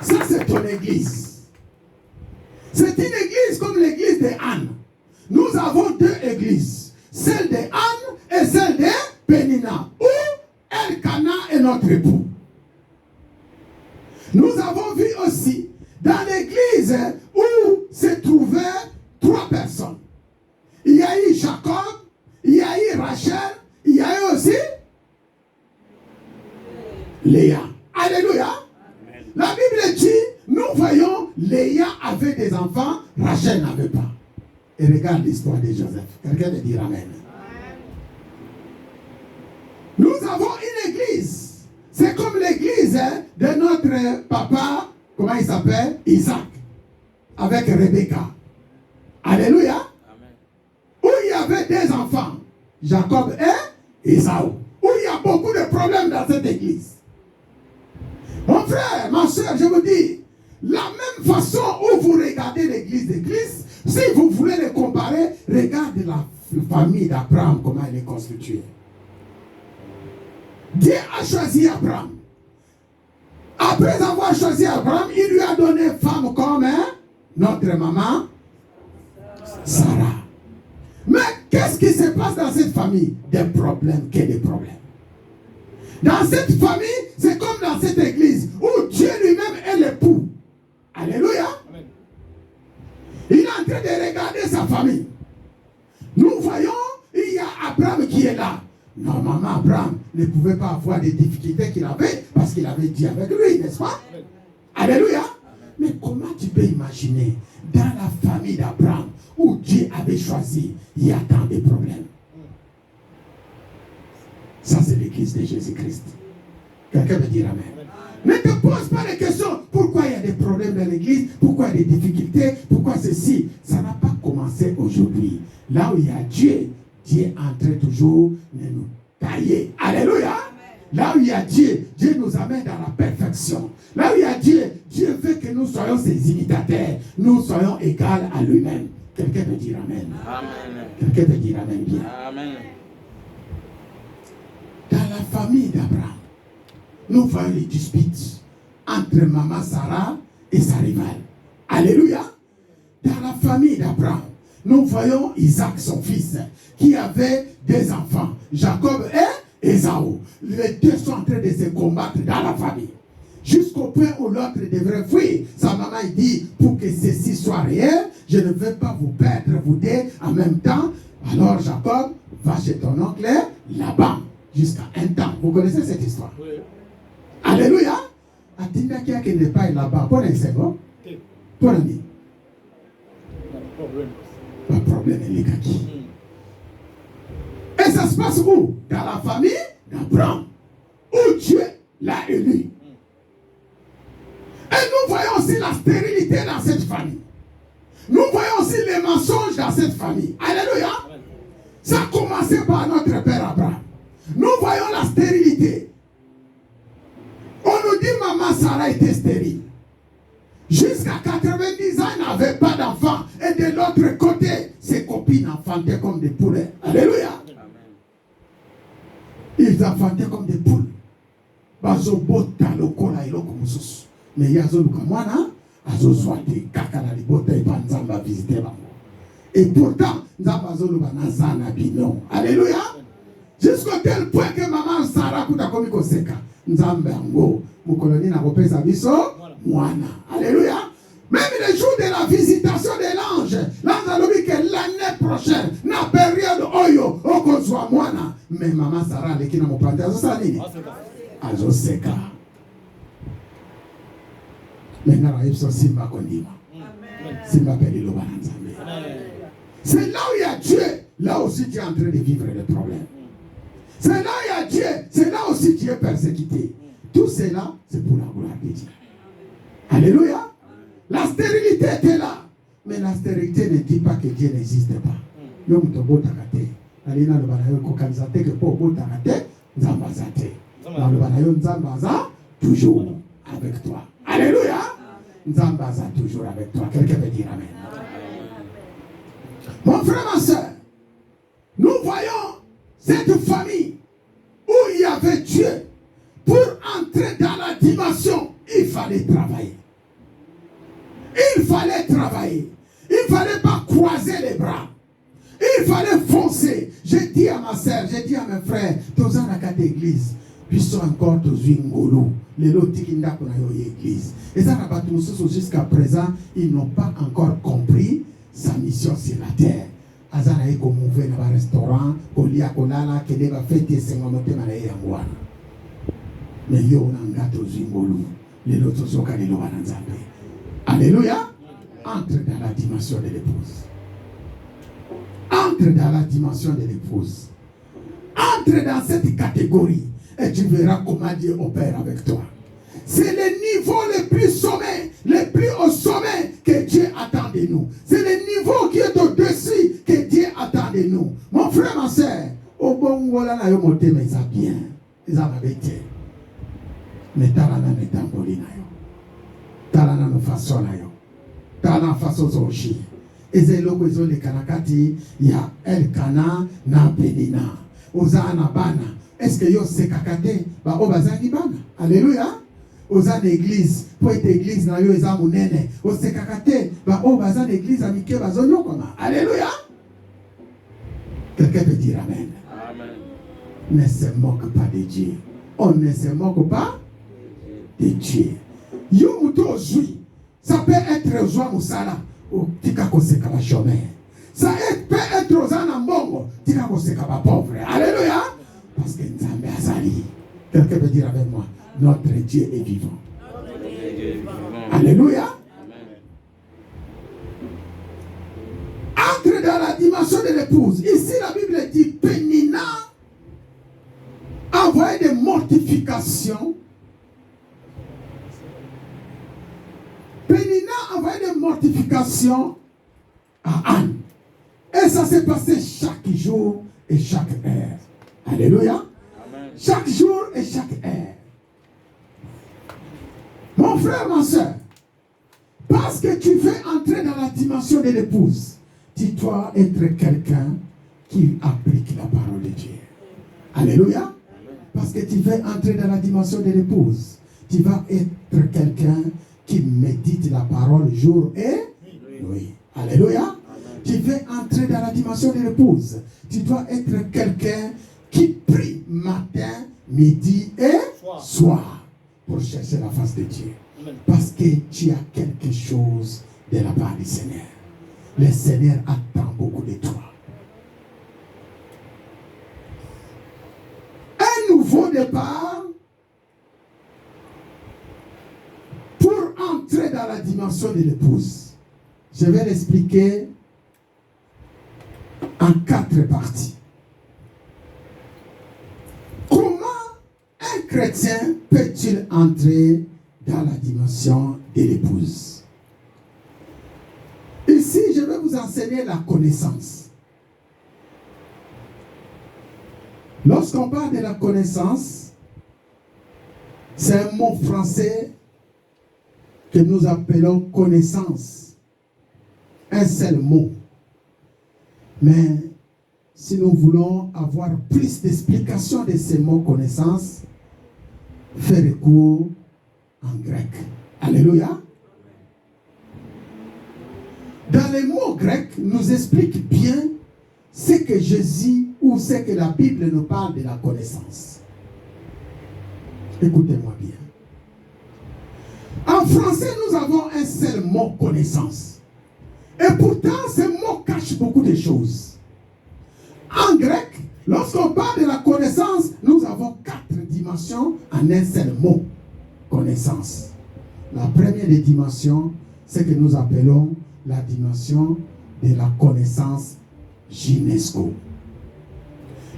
Ça, c'est ton église. C'est une église comme l'église de Anne. Nous avons 2 églises. Celle de Anne et celle de Pénina. Où Elkanah est notre époux. Nous avons vu aussi dans l'église où se trouvaient 3 personnes. Il y a eu Jacob, il y a eu Rachel, il y a eu aussi Léa. Alléluia. Amen. La Bible dit, nous voyons, Léa avait des enfants, Rachel n'avait pas. Et regarde l'histoire de Joseph. Quelqu'un veut dire amen. Nous avons une église. C'est comme l'église de notre papa, comment il s'appelle? Isaac. Avec Rebecca. Alléluia. Amen. Où il y avait 2 enfants. Jacob et Ésaü. Où il y a beaucoup de problèmes dans cette église. Mon frère, ma soeur, je vous dis, la même façon où vous regardez l'église de Christ, si vous voulez les comparer, regardez la famille d'Abraham, comment elle est constituée. Dieu a choisi Abraham. Après avoir choisi Abraham, il lui a donné une femme comme notre maman, Sarah. Mais qu'est-ce qui se passe dans cette famille? Des problèmes, que des problèmes. Dans cette famille, c'est comme dans cette église, où Dieu lui-même est l'époux. Alléluia. Amen. Il est en train de regarder sa famille. Nous voyons, il y a Abraham qui est là. Normalement, Abraham ne pouvait pas avoir des difficultés qu'il avait parce qu'il avait dit avec lui, n'est-ce pas? Amen. Alléluia. Amen. Mais comment tu peux imaginer dans la famille d'Abraham où Dieu avait choisi, il y a tant de problèmes? Ça, c'est l'église l'église de Jésus-Christ. Quelqu'un veut dire amen. Ne te pose pas les questions. Pourquoi il y a des problèmes dans l'église? Pourquoi il y a des difficultés? Pourquoi ceci? Ça n'a pas commencé aujourd'hui. Là où il y a Dieu, Dieu est en train toujours de nous tailler. Alléluia. Là où il y a Dieu, Dieu nous amène dans la perfection. Là où il y a Dieu, Dieu veut que nous soyons ses imitateurs. Nous soyons égaux à lui-même. Quelqu'un peut dire amen. Amen. Quelqu'un peut dire amen bien. Amen. Dans la famille d'Abraham, nous voyons les disputes entre maman Sarah et sa rivale. Alléluia. Dans la famille d'Abraham, nous voyons Isaac, son fils, qui avait des enfants, Jacob et Ésaü. Les deux sont en train de se combattre dans la famille. Jusqu'au point où l'autre devrait fuir. Sa maman dit, pour que ceci soit réel, je ne veux pas vous perdre, vous deux, en même temps. Alors Jacob va chez ton oncle Laban, jusqu'à un temps. Vous connaissez cette histoire? Oui. Alléluia. Atinda qui a qui n'est pas là-bas. Pour un second. Pour un ami. Pas de problème, les gars. Et ça se passe où? Dans la famille d'Abraham, où Dieu l'a élu. Et nous voyons aussi la stérilité dans cette famille. Nous voyons aussi les mensonges dans cette famille. Alléluia. Ça a commencé par notre père Abraham. Nous voyons la stérilité. On nous dit maman Sarah était stérile. Jusqu'à 90 ans, elle n'avait pas d'enfant. Et de l'autre côté, ses copines enfantaient comme des poulets. Alléluia. Ils enfantaient comme des poules. Bazobota lokola iloko mususu. Mais yazo lukamwana azozwate kakala libota ipanzamba visiter bango. Et pourtant, nzamba zoluba nazana bino. Alléluia. Jusqu'à tel point que maman Sarah kuta komi koseka. Nzambe ango mukoloni na kopesa biso mwana. Alléluia. Même le jour de la visitation de l'ange, l'ange a dit que l'année prochaine, na période oyo okozwa mwana. Mais maman Sarah lekina mopante azosa nini? Azoseka. Maintenant la ipso simba kondima. Simba peli lo banzambe. C'est là où il y a Dieu, là aussi tu es en train de vivre le problème. C'est là où il y a Dieu, c'est là aussi tu es persécuté. Tout cela, c'est pour la gloire de Dieu. Alléluia. La stérilité était là. Mais la stérilité ne dit pas que Dieu n'existe pas. Yom tobo takate. Alina le banayo kokalizate que pour bo takate, nzambazate. Dans le banayo nzambaza toujours avec toi. Alléluia. Nzambaza toujours avec toi. Quelqu'un peut dire amen. Mon frère, ma soeur, nous voyons cette famille où il y avait Dieu. Pour entrer dans la dimension, il fallait travailler. Il fallait travailler. Il ne fallait pas croiser les bras. Il fallait foncer. J'ai dit à ma soeur, j'ai dit à mes frères, tous en la église, puis sont encore tous ngolo. Les lots tikinda qu'on a eu église. Et ça, jusqu'à présent, ils n'ont pas encore compris sa mission sur la terre. Azana eko mouvé dans un restaurant, kolia kolala, kele va fêter 50 manaye yangwana. Mais yo nanga tozingolu, les lots soka les lois nzambe. Alléluia. Entre dans la dimension de l'épouse. Entre dans la dimension de l'épouse. Entre dans cette catégorie et tu verras comment Dieu opère avec toi. C'est le niveau le plus sommet, le plus au sommet que Dieu attend de nous. C'est le niveau qui est au-dessus que Dieu attend de nous. Mon frère, ma soeur, au bon voilà na yo monte mais ça bien. Ils ont été. Mais talana ne tamboli na yo. Talana no façon na yo. Talana façon zoshi. Ezeloko ezo le kanakati ya Elkana na Penina. Ozana bana. Est-ce que yo se kakate ba obazangi bana? Alléluia. Oza l'église, pour être église na yo eza munene. O se kakate ba obaza l'église amike bazonyo koma. Alléluia. Quelqu'un peut dire amen. Amen. Ne se moque pas de Dieu. On ne se moque pas de Dieu. Yo muto ozui. Ça peut être ozwa musala. O tika koseka ba chômeur. Ça peut être ozwa na mbongo. Tika koseka ba pauvre. Alléluia. Parce que Nzambe azali. Quelqu'un peut dire avec moi, notre Dieu est vivant. Alléluia. Entre dans la dimension de l'épouse. Ici, la Bible dit Pénina envoie envoyé des mortifications. Pénina a envoyé des mortifications à Anne. Et ça s'est passé chaque jour et chaque heure. Alléluia. Amen. Chaque jour et chaque heure. Mon frère, ma soeur, parce que tu veux entrer dans la dimension de l'épouse, tu dois être quelqu'un qui applique la parole de Dieu. Alléluia. Parce que tu veux entrer dans la dimension de l'épouse, tu vas être quelqu'un qui médite la parole jour et nuit. Alléluia. Tu veux entrer dans la dimension de l'épouse, tu dois être quelqu'un qui prie matin, midi et soir pour chercher la face de Dieu. Parce que tu as quelque chose de la part du Seigneur. Le Seigneur attend beaucoup de toi. Un nouveau départ pour entrer dans la dimension de l'épouse. Je vais l'expliquer en 4 parties. Comment un chrétien peut-il entrer dans la dimension de l'épouse? Ici, je vais vous enseigner la connaissance. Lorsqu'on parle de la connaissance, c'est un mot français que nous appelons connaissance. Un seul mot. Mais si nous voulons avoir plus d'explications de ces mots connaissance, faire recours en grec. Alléluia. Dans les mots grecs, nous explique bien ce que Jésus ou ce que la Bible nous parle de la connaissance. Écoutez-moi bien. En français, nous avons un seul mot connaissance. Et pourtant, ce mot cache beaucoup de choses. En grec, lorsqu'on parle de la connaissance, nous avons 4 dimensions en un seul mot. Connaissance. La première des dimensions, c'est que nous appelons la dimension de la connaissance gynesco.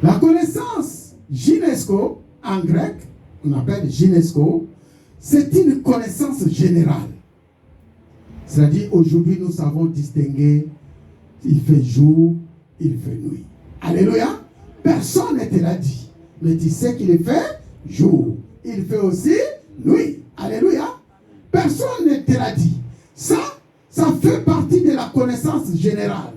La connaissance gynesco, en grec, on appelle gynesco, c'est une connaissance générale. C'est-à-dire, aujourd'hui, nous savons distinguer, il fait jour, il fait nuit. Alléluia. Personne ne te l'a dit. Mais tu sais qu'il fait jour. Il fait aussi nuit. Alléluia. Personne ne te l'a dit. Ça fait partie de la connaissance générale.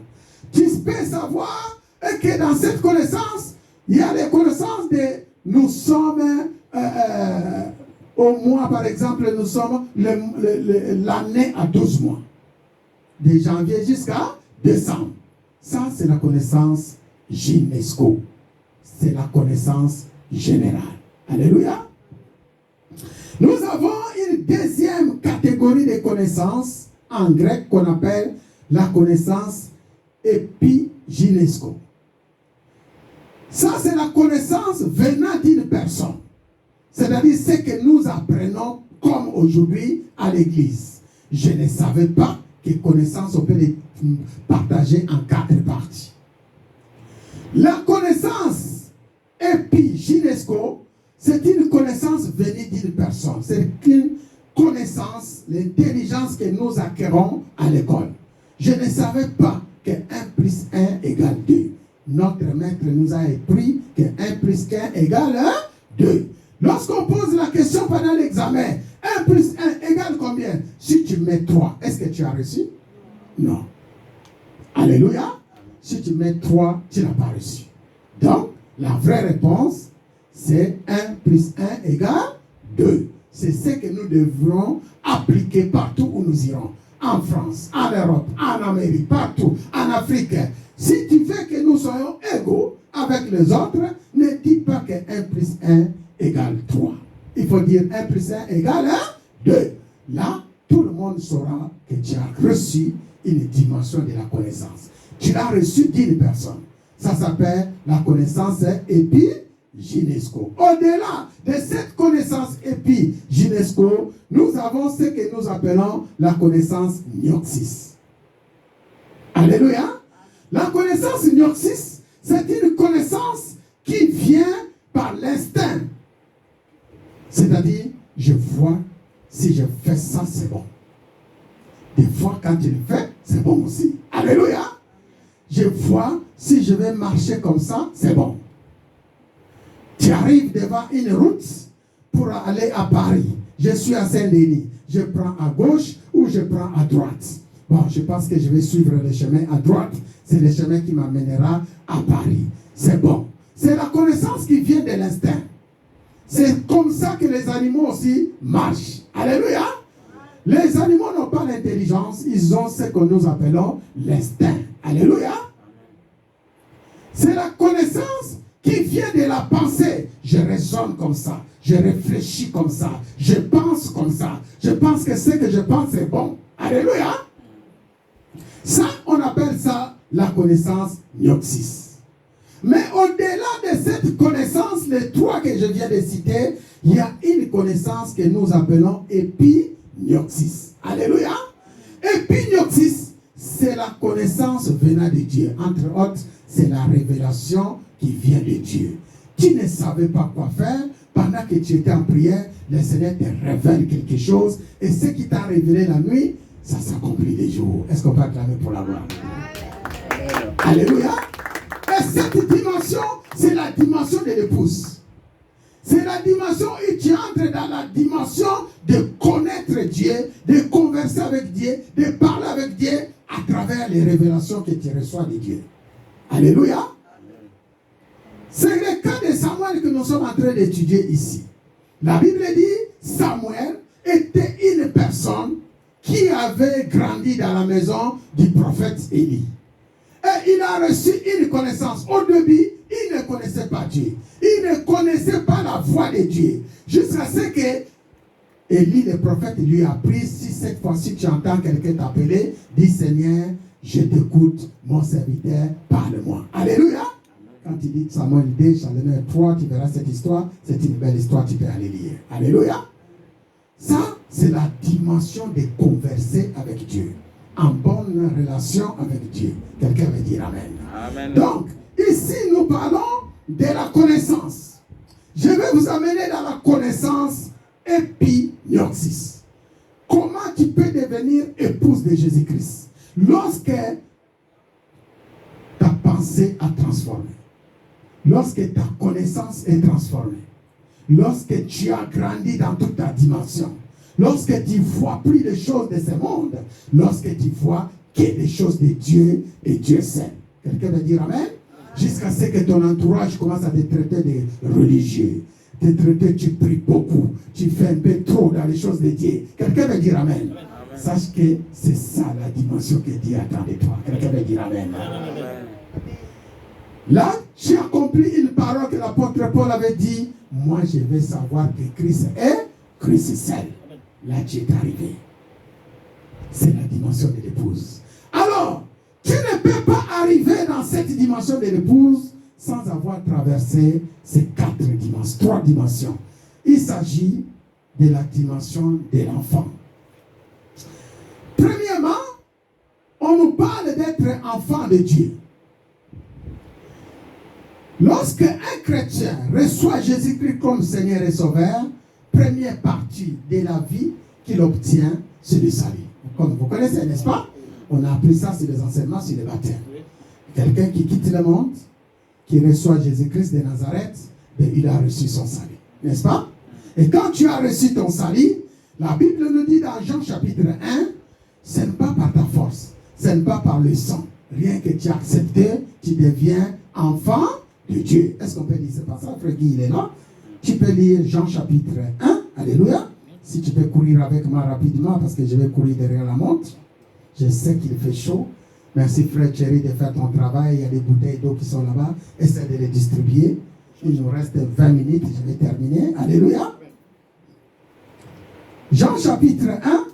Tu peux savoir que dans cette connaissance, il y a les connaissances de nous sommes au mois, par exemple, nous sommes l'année à 12 mois. De janvier jusqu'à décembre. Ça, c'est la connaissance gynesco. C'est la connaissance générale. Alléluia. Nous avons une deuxième catégorie de connaissances en grec qu'on appelle la connaissance épigynesco. Ça, c'est la connaissance venant d'une personne. C'est-à-dire ce que nous apprenons comme aujourd'hui à l'église. Je ne savais pas que connaissance, on peut les partager en 4 parties. La connaissance épigynesco, c'est une connaissance venue d'une personne. C'est une connaissance, l'intelligence que nous acquérons à l'école. Je ne savais pas que 1 plus 1 égale 2. Notre maître nous a appris que 1 plus 1 égale 2. Lorsqu'on pose la question pendant l'examen, 1 plus 1 égale combien? Si tu mets 3, est-ce que tu as reçu? Non. Alléluia. Si tu mets 3, tu n'as pas reçu. Donc, la vraie réponse, c'est 1 plus 1 égale 2. C'est ce que nous devrons appliquer partout où nous irons. En France, en Europe, en Amérique, partout, en Afrique. Si tu veux que nous soyons égaux avec les autres, ne dis pas que 1 plus 1 égale 3. Il faut dire 1 plus 1 égale 2. Là, tout le monde saura que tu as reçu une dimension de la connaissance. Tu l'as reçu d'une personne. Ça s'appelle la connaissance épigynesco. Au-delà de cette connaissance épigynesco, nous avons ce que nous appelons la connaissance gnosis. Alléluia. La connaissance gnosis, c'est une connaissance qui vient par l'instinct. C'est-à-dire, je vois si je fais ça, c'est bon. Des fois, quand tu le fais, c'est bon aussi. Alléluia. Je vois si je vais marcher comme ça, c'est bon. Tu arrives devant une route pour aller à Paris. Je suis à Saint-Denis. Je prends à gauche ou je prends à droite. Bon, je pense que je vais suivre le chemin à droite. C'est le chemin qui m'amènera à Paris. C'est bon. C'est la connaissance qui vient de l'instinct. C'est comme ça que les animaux aussi marchent. Alléluia. Les animaux n'ont pas l'intelligence. Ils ont ce que nous appelons l'instinct. Alléluia. C'est la connaissance qui vient de la pensée. Je raisonne comme ça. Je réfléchis comme ça. Je pense comme ça. Je pense que ce que je pense est bon. Alléluia. Ça, on appelle ça la connaissance gnosis. Mais au-delà de cette connaissance, les trois que je viens de citer, il y a une connaissance que nous appelons épignosis. Alléluia. Épignosis, c'est la connaissance venant de Dieu. Entre autres, c'est la révélation qui vient de Dieu. Tu ne savais pas quoi faire. Pendant que tu étais en prière, le Seigneur te révèle quelque chose. Et ce qui t'a révélé la nuit, ça s'accomplit les jours. Est-ce qu'on peut acclamer pour la gloire? Alléluia. Et cette dimension, c'est la dimension de l'épouse. C'est la dimension où tu entres dans la dimension de connaître Dieu, de converser avec Dieu, de parler avec Dieu à travers les révélations que tu reçois de Dieu. Alléluia. C'est le cas de Samuel que nous sommes en train d'étudier ici. La Bible dit, Samuel était une personne qui avait grandi dans la maison du prophète Élie. Et il a reçu une connaissance. Au début, il ne connaissait pas Dieu. Il ne connaissait pas la voix de Dieu. Jusqu'à ce que Élie, le prophète, lui a appris, si cette fois-ci tu entends quelqu'un t'appeler, dis Seigneur, je t'écoute, mon serviteur, parle-moi. Alléluia. Quand il dit Samuel 2, chapitre 3, tu verras cette histoire. C'est une belle histoire, tu peux aller lire. Alléluia. Ça, c'est la dimension de converser avec Dieu. En bonne relation avec Dieu. Quelqu'un veut dire Amen. Amen. Donc, ici, nous parlons de la connaissance. Je vais vous amener dans la connaissance épignosis. Comment tu peux devenir épouse de Jésus-Christ lorsque ta pensée a transformé, lorsque ta connaissance est transformée, lorsque tu as grandi dans toute ta dimension, lorsque tu vois plus les choses de ce monde, lorsque tu vois que les choses de Dieu et Dieu seul. Quelqu'un veut dire Amen? Jusqu'à ce que ton entourage commence à te traiter de religieux. Te traiter, tu pries beaucoup. Tu fais un peu trop dans les choses de Dieu. Quelqu'un veut dire Amen? Amen. Sache que c'est ça la dimension que Dieu attend de toi. Quelqu'un veut dire Amen? Amen. Là, tu accomplis une parole que l'apôtre Paul avait dit. Moi, je vais savoir que Christ est Christ seul. Là, tu es arrivé. C'est la dimension de l'épouse. Alors, tu ne peux pas arriver dans cette dimension de l'épouse sans avoir traversé ces trois dimensions. Il s'agit de la dimension de l'enfant. Premièrement, on nous parle d'être enfant de Dieu. Lorsque un chrétien reçoit Jésus-Christ comme Seigneur et Sauveur, première partie de la vie qu'il obtient, c'est le salut. Comme vous connaissez, n'est-ce pas? On a appris ça sur les enseignements sur le baptême. Quelqu'un qui quitte le monde, qui reçoit Jésus-Christ de Nazareth, ben, il a reçu son salut. N'est-ce pas? Et quand tu as reçu ton salut, la Bible nous dit dans Jean chapitre 1, ce n'est pas par ta force, ce n'est pas par le sang. Rien que tu as accepté, tu deviens enfant de Dieu. Est-ce qu'on peut lire? C'est pas ça, frère Guy, il est là. Tu peux lire Jean chapitre 1. Alléluia. Si tu peux courir avec moi rapidement, parce que je vais courir derrière la montre. Je sais qu'il fait chaud. Merci frère Thierry de faire ton travail. Il y a des bouteilles d'eau qui sont là-bas. Essaie de les distribuer. Il nous reste 20 minutes. Je vais terminer. Alléluia. Jean chapitre 1.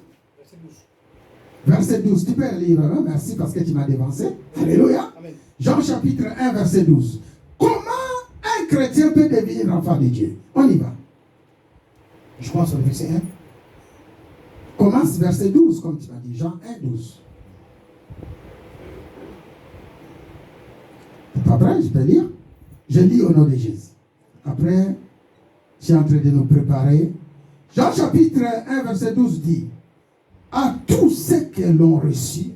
Verset 12. Tu peux lire, hein? Merci parce que tu m'as dévancé. Alléluia. Amen. Jean chapitre 1, verset 12. Comment un chrétien peut devenir enfant de Dieu? On y va. Je pense au verset 1. Commence verset 12, comme tu m'as dit. Jean 1, 12. Tu n'es pas prêt? Je peux lire. Je lis au nom de Jésus. Après, Je suis en train de nous préparer. Jean chapitre 1, verset 12 dit, à tous ceux qui l'ont reçu,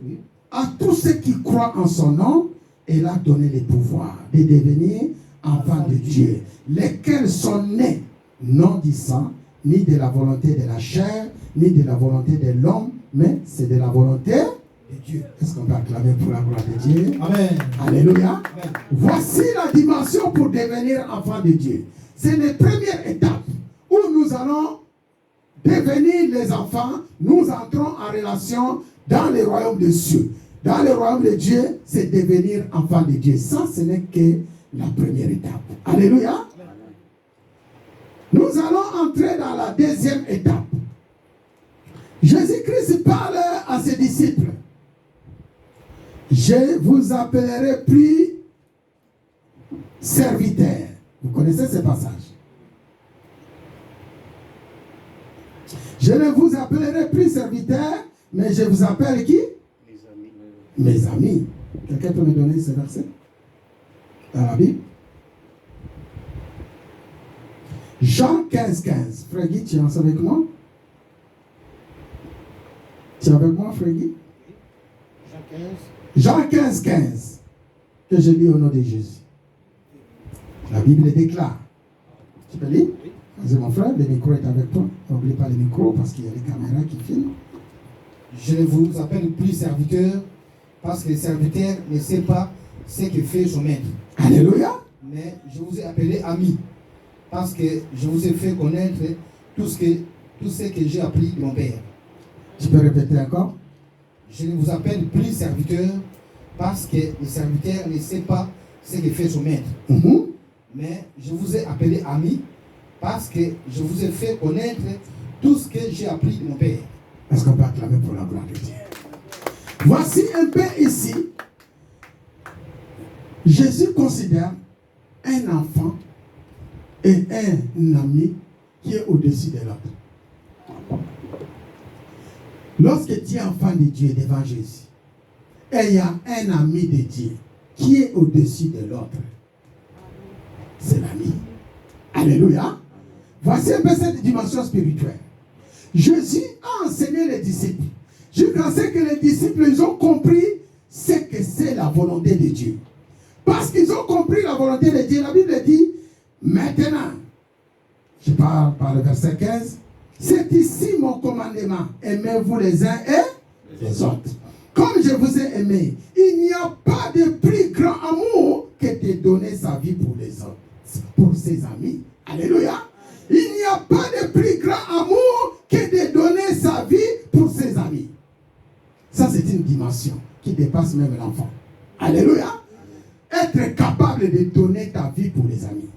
à tous ceux qui croient en son nom, il a donné le pouvoir de devenir enfants de Dieu, lesquels sont nés non du sang, ni de la volonté de la chair, ni de la volonté de l'homme, mais c'est de la volonté de Dieu. Est-ce qu'on peut acclamer pour la gloire de Dieu? Amen. Alléluia. Amen. Voici la dimension pour devenir enfant de Dieu. C'est la première étape où nous allons devenir les enfants. Nous entrons en relation dans le royaume des cieux. Dans le royaume de Dieu, c'est devenir enfant de Dieu. Ça, ce n'est que la première étape. Alléluia. Nous allons entrer dans la deuxième étape. Jésus-Christ parle à ses disciples. Je vous appellerai plus serviteurs. Vous connaissez ce passage? Je ne vous appellerai plus serviteurs, mais je vous appelle qui? Mes amis. Quelqu'un peut me donner ce verset? Dans la Bible? Jean 15, 15. Frère Guy, tu es ensemble avec moi? Tu es avec moi, Frère Guy? Jean 15, 15. Que je lis au nom de Jésus. La Bible déclare. Tu peux lire? Vas-y, mon frère, le micro est avec toi. N'oublie pas le micro parce qu'il y a les caméras qui filment. Je ne vous appelle plus serviteur parce que le serviteur ne sait pas ce que fait son maître. Alléluia. Mais je vous ai appelé ami parce que je vous ai fait connaître tout ce que j'ai appris de mon père. Tu peux répéter encore? Je ne vous appelle plus serviteur parce que le serviteur ne sait pas ce que fait son maître. Mais je vous ai appelé ami parce que je vous ai fait connaître tout ce que j'ai appris de mon père. Est-ce qu'on peut acclamer pour la gloire de Dieu? Voici un peu ici. Jésus considère un enfant et un ami qui est au-dessus de l'autre. Lorsque tu es enfant de Dieu devant Jésus, et il y a un ami de Dieu qui est au-dessus de l'autre, c'est l'ami. Alléluia. Voici un peu cette dimension spirituelle. Jésus a enseigné les disciples. Jusqu'à ce que les disciples ils ont compris ce que c'est la volonté de Dieu. Parce qu'ils ont compris la volonté de Dieu, la Bible dit, maintenant, je parle par le verset 15, c'est ici mon commandement, aimez-vous les uns et les autres. Comme je vous ai aimé, il n'y a pas de plus grand amour que de donner sa vie pour les autres, pour ses amis. Alléluia. Il n'y a pas de plus grand amour que de donner sa vie pour ses amis. Ça, c'est une dimension qui dépasse même l'enfant. Alléluia. Être capable de donner ta vie pour les amis.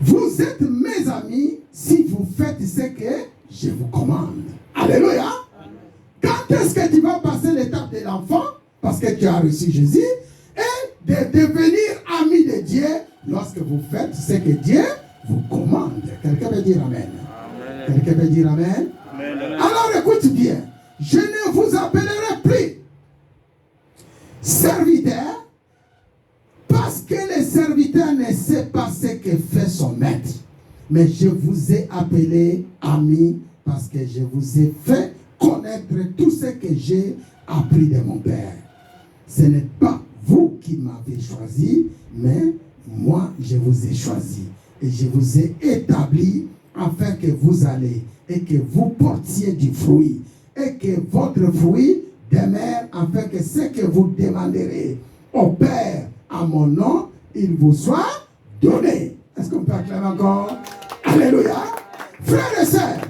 Vous êtes mes amis si vous faites ce que je vous commande. Alléluia. Quand est-ce que tu vas passer l'étape de l'enfant, parce que tu as reçu Jésus, et de devenir ami de Dieu lorsque vous faites ce que Dieu vous commande. Quelqu'un peut dire Amen. Amen. Quelqu'un peut dire Amen. Amen. Alors écoute bien, je ne vous appellerai plus serviteur parce que le serviteur ne sait pas ce que fait son maître. Mais je vous ai appelé ami parce que je vous ai fait connaître tout ce que j'ai appris de mon Père. Ce n'est pas vous qui m'avez choisi, mais moi je vous ai choisi. Et je vous ai établi afin que vous allez et que vous portiez du fruit. Et que votre fruit demeure afin que ce que vous demanderez au Père à mon nom, il vous soit donné. Est-ce qu'on peut acclamer encore? Alléluia. Frères et sœurs,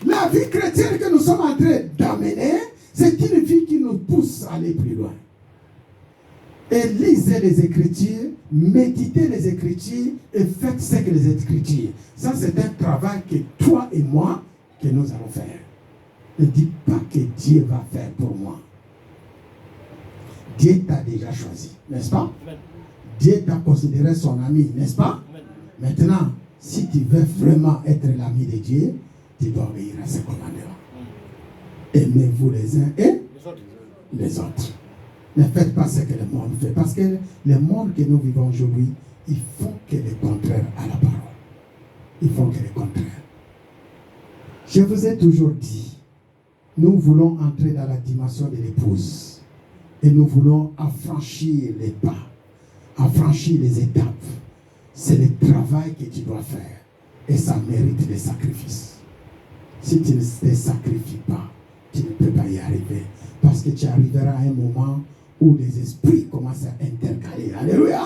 la vie chrétienne que nous sommes en train d'amener, c'est une vie qui nous pousse à aller plus loin. Et lisez les Écritures, méditez les Écritures et faites ce que les Écritures. Ça, c'est un travail que toi et moi, que nous allons faire. Ne dis pas que Dieu va faire pour moi. Dieu t'a déjà choisi, n'est-ce pas? Dieu t'a considéré son ami, n'est-ce pas? Maintenant, si tu veux vraiment être l'ami de Dieu, tu dois obéir à ses commandements. Aimez-vous les uns et les autres. Ne faites pas ce que le monde fait. Parce que le monde que nous vivons aujourd'hui, il faut que le contraire à la parole. ils font que le contraire. Je vous ai toujours dit, nous voulons entrer dans la dimension de l'épouse. Et nous voulons affranchir les pas, affranchir les étapes. C'est le travail que tu dois faire. Et ça mérite des sacrifices. Si tu ne te sacrifies pas, tu ne peux pas y arriver. Parce que tu arriveras à un moment où les esprits commencent à intercaler. Alléluia!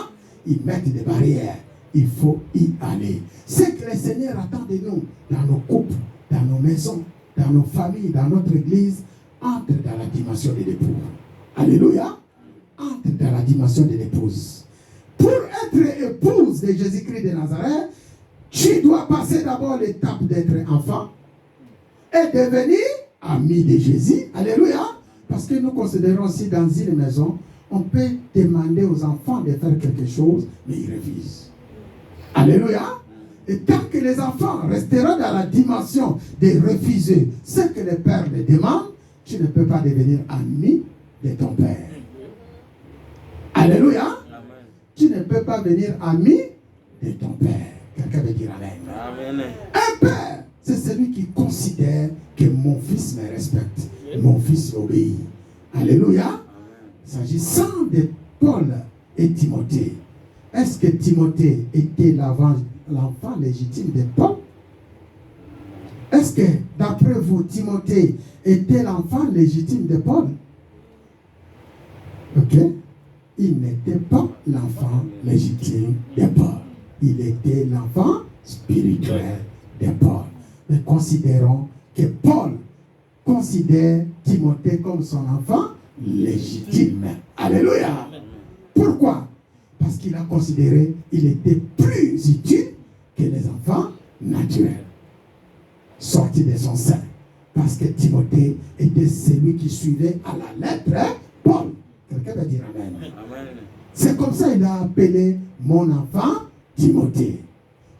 Ils mettent des barrières. Il faut y aller. Ce que le Seigneur attend de nous, dans nos couples, dans nos maisons, dans nos familles, dans notre église, entre dans la dimension de l'époux. Alléluia! Entre dans la dimension de l'épouse. Pour être épouse de Jésus-Christ de Nazareth, tu dois passer d'abord l'étape d'être enfant et devenir ami de Jésus. Alléluia! Parce que nous considérons aussi dans une maison, on peut demander aux enfants de faire quelque chose, mais ils refusent. Alléluia! Et tant que les enfants resteront dans la dimension de refuser ce que les pères les demandent, tu ne peux pas devenir ami de ton père. Alléluia! Amen. Tu ne peux pas devenir ami de ton père. Quelqu'un veut dire Amen. Amen. Un père, c'est celui qui considère que mon fils me respecte, mon fils obéit. Alléluia! Amen. S'agissant de Paul et Timothée, est-ce que Timothée était l'enfant légitime de Paul? Est-ce que, d'après vous, Timothée était l'enfant légitime de Paul? Ok? Il n'était pas l'enfant légitime de Paul. Il était l'enfant spirituel de Paul. Mais considérons que Paul considère Timothée comme son enfant légitime. Alléluia! Pourquoi? Parce qu'il a considéré qu'il était plus utile que les enfants naturels sortis de son sein. Parce que Timothée était celui qui suivait à la lettre Paul. Quelqu'un va dire Amen. Amen. C'est comme ça qu'il a appelé mon enfant Timothée.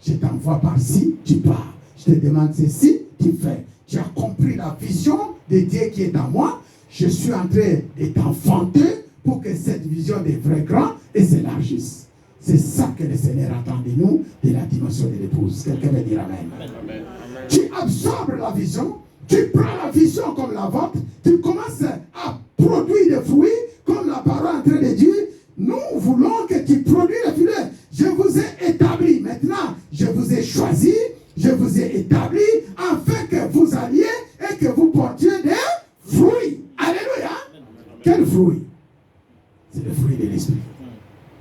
Je t'envoie par-ci, tu pars. Je te demande ceci, tu fais. Tu as compris la vision de Dieu qui est en moi. Je suis en train de t'enfanter pour que cette vision devienne grande et s'élargisse. C'est ça que le Seigneur attend de nous, de la dimension de l'épouse. Quelqu'un va dire Amen. Amen. Tu absorbes la vision, tu prends la vision comme la vôtre, tu commences à produire des fruits comme la parole est en train de dire. Nous voulons que tu produises les fruits. Je vous ai établi. Maintenant, je vous ai choisi, je vous ai établi afin que vous alliez et que vous portiez des fruits. Alléluia. Quel fruit? C'est le fruit de l'esprit.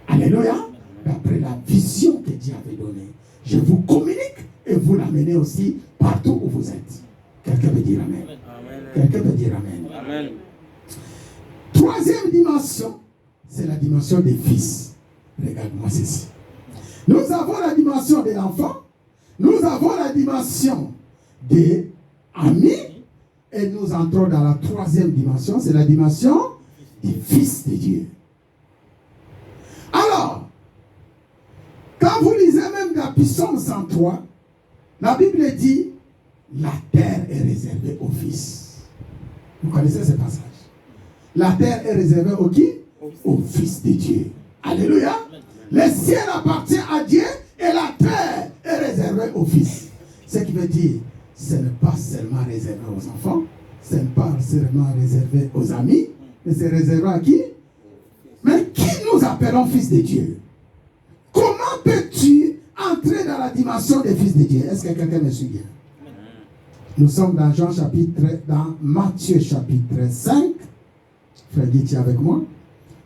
Alléluia. D'après la vision que Dieu avait donnée, je vous communique et vous l'amenez aussi partout où vous êtes. Quelqu'un veut dire Amen. Amen. Quelqu'un veut dire Amen. Amen. Troisième dimension, c'est la dimension des fils. Regarde-moi ceci. Nous avons la dimension de l'enfant, nous avons la dimension des amis, et nous entrons dans la troisième dimension, c'est la dimension des fils de Dieu. Alors, quand vous lisez même dans Psaume 103, la Bible dit, la terre est réservée aux fils. Vous connaissez ce passage? La terre est réservée aux qui? Aux fils de Dieu. Alléluia. Le ciel appartient à Dieu et la terre est réservée aux fils. Ce qui veut dire, ce n'est pas seulement réservé aux enfants, ce n'est pas seulement réservé aux amis, mais c'est réservé à qui? Mais qui nous appelons fils de Dieu? Comment peux-tu entrer dans la dimension des fils de Dieu? Est-ce que quelqu'un me suit bien? Nous sommes dans dans Matthieu chapitre 5. Frère Guy, tu es avec moi?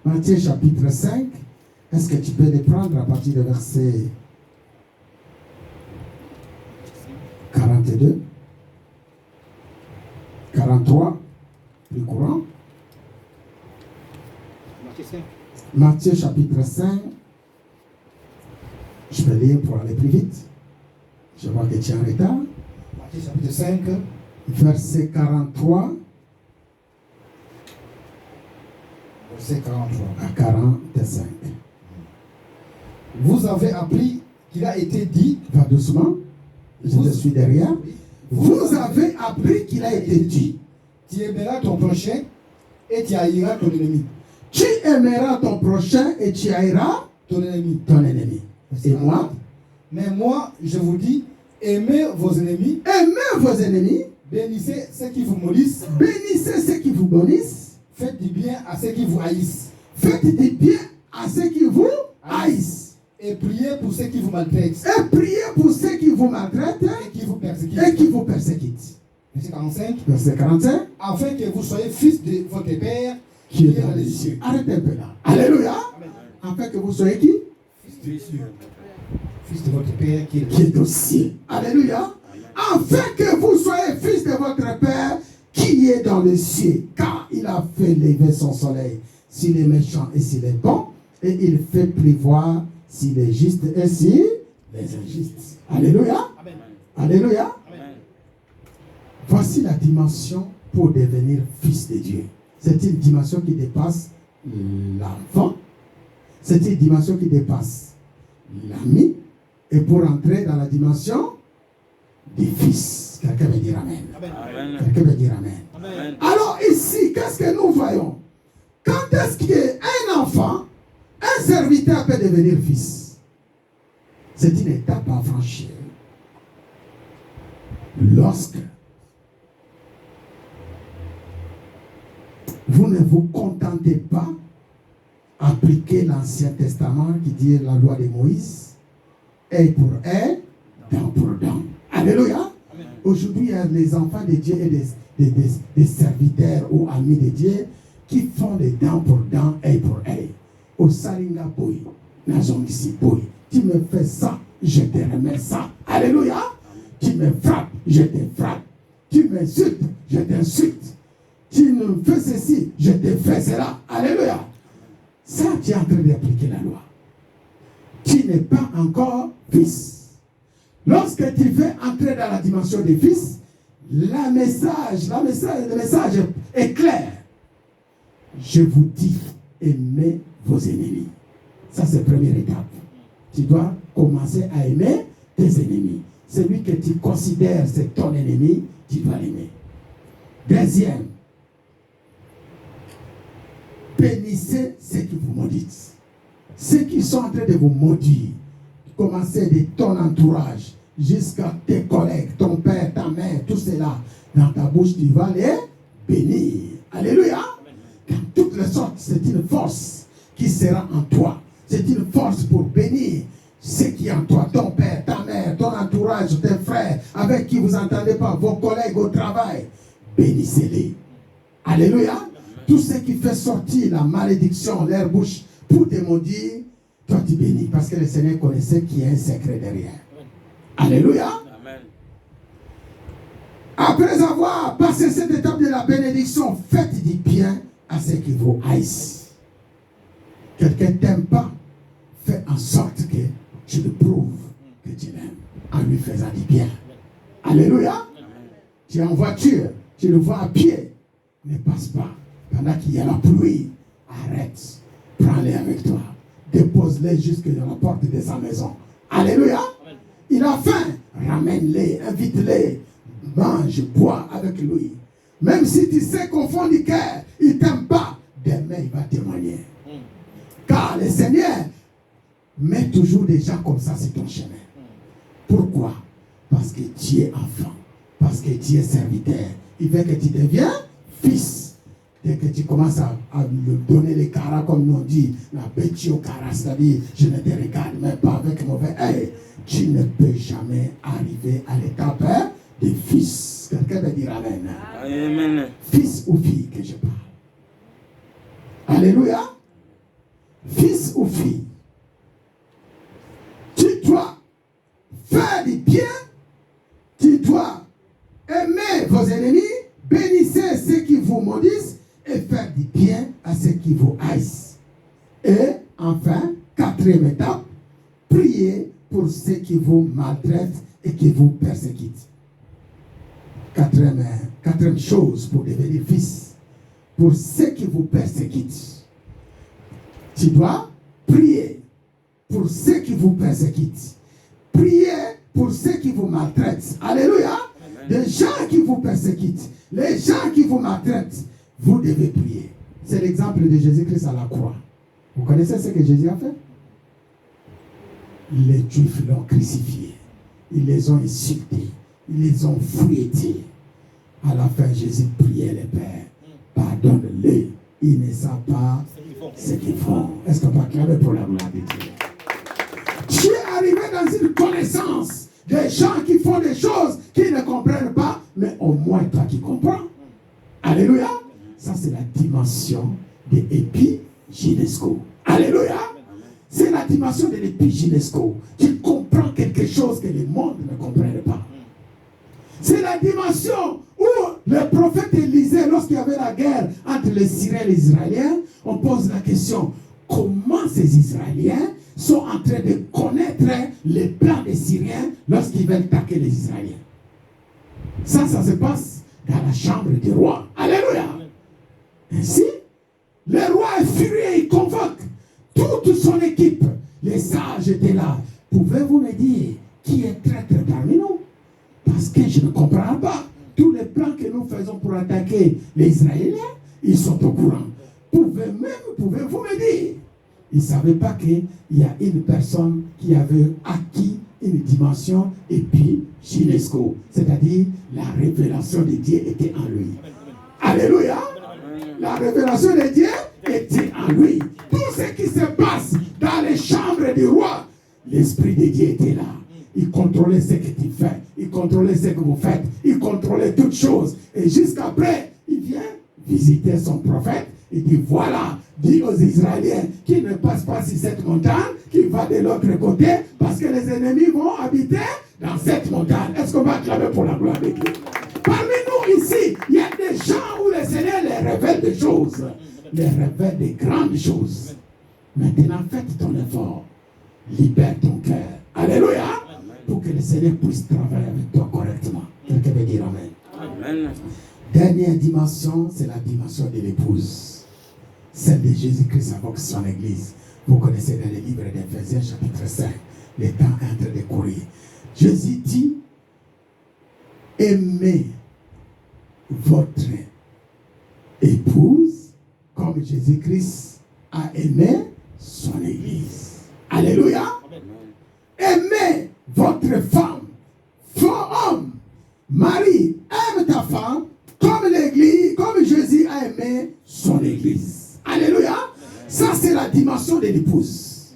Matthieu chapitre 5. Est-ce que tu peux les prendre à partir du verset 42, 43, plus courant? Matthieu chapitre 5. Je vais lire pour aller plus vite. Je vois que tu es en retard. Matthieu chapitre 5, verset 43. Verset 43 à 45. Vous avez appris qu'il a été dit. Va doucement. Je te suis derrière. Vous avez appris qu'il a été dit. Tu aimeras ton prochain et tu haïras ton ennemi. Tu aimeras ton prochain et tu haïras ton ennemi. Ton ennemi. Et moi? Mais moi, je vous dis, Aimez vos ennemis. Aimez vos ennemis. Bénissez ceux qui vous maudissent. Bénissez ceux qui vous bénissent. Faites du bien à ceux qui vous haïssent. Faites du bien à ceux qui vous haïssent. Et priez pour ceux qui vous maltraitent. Et priez pour ceux qui vous maltraitent Et qui vous persécutent. et qui vous persécutent. Verset 45. Verset 45. Afin que vous soyez fils de votre Père Qui est dans les cieux. Arrêtez un peu là. Alléluia. Amen. Afin que vous soyez qui? Fils de votre Père qui est Qui est au ciel. Alléluia. Afin que vous soyez fils de votre Père qui est dans les cieux. Car il a fait lever son soleil sur les méchants et sur les bons. Et il fait pleuvoir sur les justes et sur les injustes. Alléluia. Amen. Alléluia. Amen. Voici la dimension pour devenir fils de Dieu. C'est une dimension qui dépasse l'enfant. C'est une dimension qui dépasse l'ami. Et pour entrer dans la dimension du fils. Quelqu'un veut dire Amen. Amen. Quelqu'un veut dire Amen. Amen. Alors ici, qu'est-ce que nous voyons? Quand est-ce qu'un enfant, un serviteur peut devenir fils? C'est une étape à franchir. Lorsque vous ne vous contentez pas d'appliquer l'Ancien Testament qui dit la loi de Moïse, œil pour œil, dent pour dent. Alléluia. Aujourd'hui, il y a les enfants de Dieu et des serviteurs ou amis de Dieu qui font des dents pour dents, œil pour œil. Au Salinga Boy, Nazongisi Boy, tu me fais ça, je te remets ça. Alléluia. Tu me frappes, je te frappe. Tu m'insultes, je t'insulte. Tu me fais ceci, je te fais cela. Alléluia. Ça, tu es en train d'appliquer la loi. Tu n'es pas encore fils. Lorsque tu veux entrer dans la dimension des fils, le message est clair. Je vous dis, aimez vos ennemis. Ça, c'est la première étape. Tu dois commencer à aimer tes ennemis. Celui que tu considères c'est ton ennemi, tu dois l'aimer. Deuxième, bénissez ceux qui vous maudissent. Ceux qui sont en train de vous maudire, commencez de ton entourage jusqu'à tes collègues, ton père, ta mère, tout cela, dans ta bouche, tu vas les bénir. Alléluia. Dans toutes les sortes, c'est une force qui sera en toi. C'est une force pour bénir ce qui est en toi, ton père, ta mère, ton entourage, tes frères, avec qui vous n'entendez pas, vos collègues au travail. Bénissez-les. Alléluia. Tout ce qui fait sortir la malédiction, leur bouche, pour te maudire, toi tu bénis. Parce que le Seigneur connaissait qu'il y a un secret derrière. Alléluia. Amen. Après avoir passé cette étape de la bénédiction, faites du bien à ceux qui vous haïssent. Quelqu'un ne t'aime pas, fais en sorte que tu le prouves que tu l'aimes en lui faisant du bien. Alléluia. Tu es en voiture, tu le vois à pied, ne passe pas. Pendant qu'il y a la pluie, arrête, prends-les avec toi, dépose-les jusque dans la porte de sa maison. Alléluia. Il a faim, ramène-les, invite-les, mange, bois avec lui. Même si tu sais qu'au fond du cœur, il ne t'aime pas, demain il va témoigner. Car le Seigneur met toujours des gens comme ça sur ton chemin. Pourquoi? Parce que tu es enfant, parce que tu es serviteur. Il veut que tu deviens fils. Dès que tu commences à lui donner les caras, comme nous on dit, la bêtise au cara, c'est-à-dire, je ne te regarde même pas avec mauvais œil. Tu ne peux jamais arriver à l'étape de fils. Quelqu'un va dire Amen. Amen. Fils ou fille que je parle. Alléluia. Fils ou fille. Tu dois faire du bien. Tu dois aimer vos ennemis. Bénissez ceux qui vous maudissent. Et faire du bien à ceux qui vous haïssent. Et enfin, quatrième étape, priez pour ceux qui vous maltraitent et qui vous persécutent. Quatrième chose pour devenir fils, pour ceux qui vous persécutent. Tu dois prier pour ceux qui vous persécutent. Priez pour ceux qui vous maltraitent. Alléluia. Les gens qui vous persécutent, les gens qui vous maltraitent, vous devez prier. C'est l'exemple de Jésus-Christ à la croix. Vous connaissez ce que Jésus a fait? Les Juifs l'ont crucifié. Ils les ont insultés. Ils les ont fouettés. À la fin, Jésus priait le Père. Pardonne-les. Ils ne savent pas ce qu'ils font. Est-ce qu'on peut acclamer pour la gloire de Dieu? Tu es arrivé dans une connaissance des gens qui font des choses qu'ils ne comprennent pas, mais au moins toi qui comprends. Alléluia. Ça, c'est la dimension de l'épigynesco. Alléluia. C'est la dimension de l'épigynesco. Tu comprends quelque chose que le monde ne comprenne pas. C'est la dimension où le prophète Élisée, lorsqu'il y avait la guerre entre les Syriens et les Israéliens, on pose la question, comment ces Israéliens sont en train de connaître les plans des Syriens lorsqu'ils veulent attaquer les Israéliens? Ça se passe dans la chambre du roi. Alléluia. Ainsi, le roi est furieux, il convoque toute son équipe. Les sages étaient là. Pouvez-vous me dire qui est traître parmi nous? Parce que je ne comprends pas. Tous les plans que nous faisons pour attaquer les Israéliens, ils sont au courant. Pouvez-vous me dire? Ils ne savaient pas qu'il y a une personne qui avait acquis une dimension épigynesco, c'est-à-dire la révélation de Dieu était en lui. Alléluia. La révélation de Dieu était en lui. Tout ce qui se passe dans les chambres du roi, l'Esprit de Dieu était là. Il contrôlait ce que tu fais. Il contrôlait ce que vous faites. Il contrôlait toutes choses. Et jusqu'après, il vient visiter son prophète. Il dit, voilà, dis aux Israéliens qui ne passent pas sur cette montagne, qui va de l'autre côté, parce que les ennemis vont habiter dans cette montagne. Est-ce qu'on va acclamer pour la gloire de Dieu? Parmi nous ici, il y a des gens où le Seigneur les révèle des choses. Les révèle des grandes choses. Maintenant, faites ton effort. Libère ton cœur. Alléluia. Pour que le Seigneur puisse travailler avec toi correctement. Quelqu'un veut dire amen. Amen. Dernière dimension, c'est la dimension de l'épouse. Celle de Jésus-Christ avec son église. Vous connaissez dans le livre d'Éphésiens chapitre 5. Le temps est en train de courir. Jésus dit, aimez votre épouse comme Jésus-Christ a aimé son église. Alléluia. Aimez votre femme. Homme, Marie, aime ta femme comme l'église, comme Jésus a aimé son église. Alléluia. Ça, c'est la dimension de l'épouse.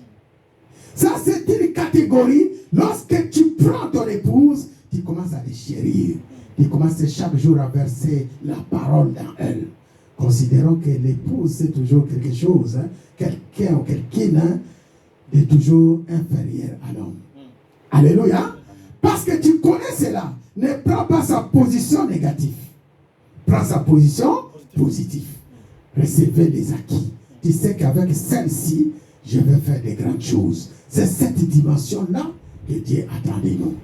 Ça, c'est une catégorie. Lorsque tu prends ton épouse, tu commences à les chérir. Tu commences chaque jour à verser la parole dans elle. Considérons que l'épouse, c'est toujours quelque chose, hein, quelqu'un ou quelqu'un hein, de toujours inférieur à l'homme. Alléluia. Parce que tu connais cela. Ne prends pas sa position négative. Prends sa position positive. Recevez les acquis. Tu sais qu'avec celle-ci, je vais faire de grandes choses. C'est cette dimension-là que Dieu attend de nous.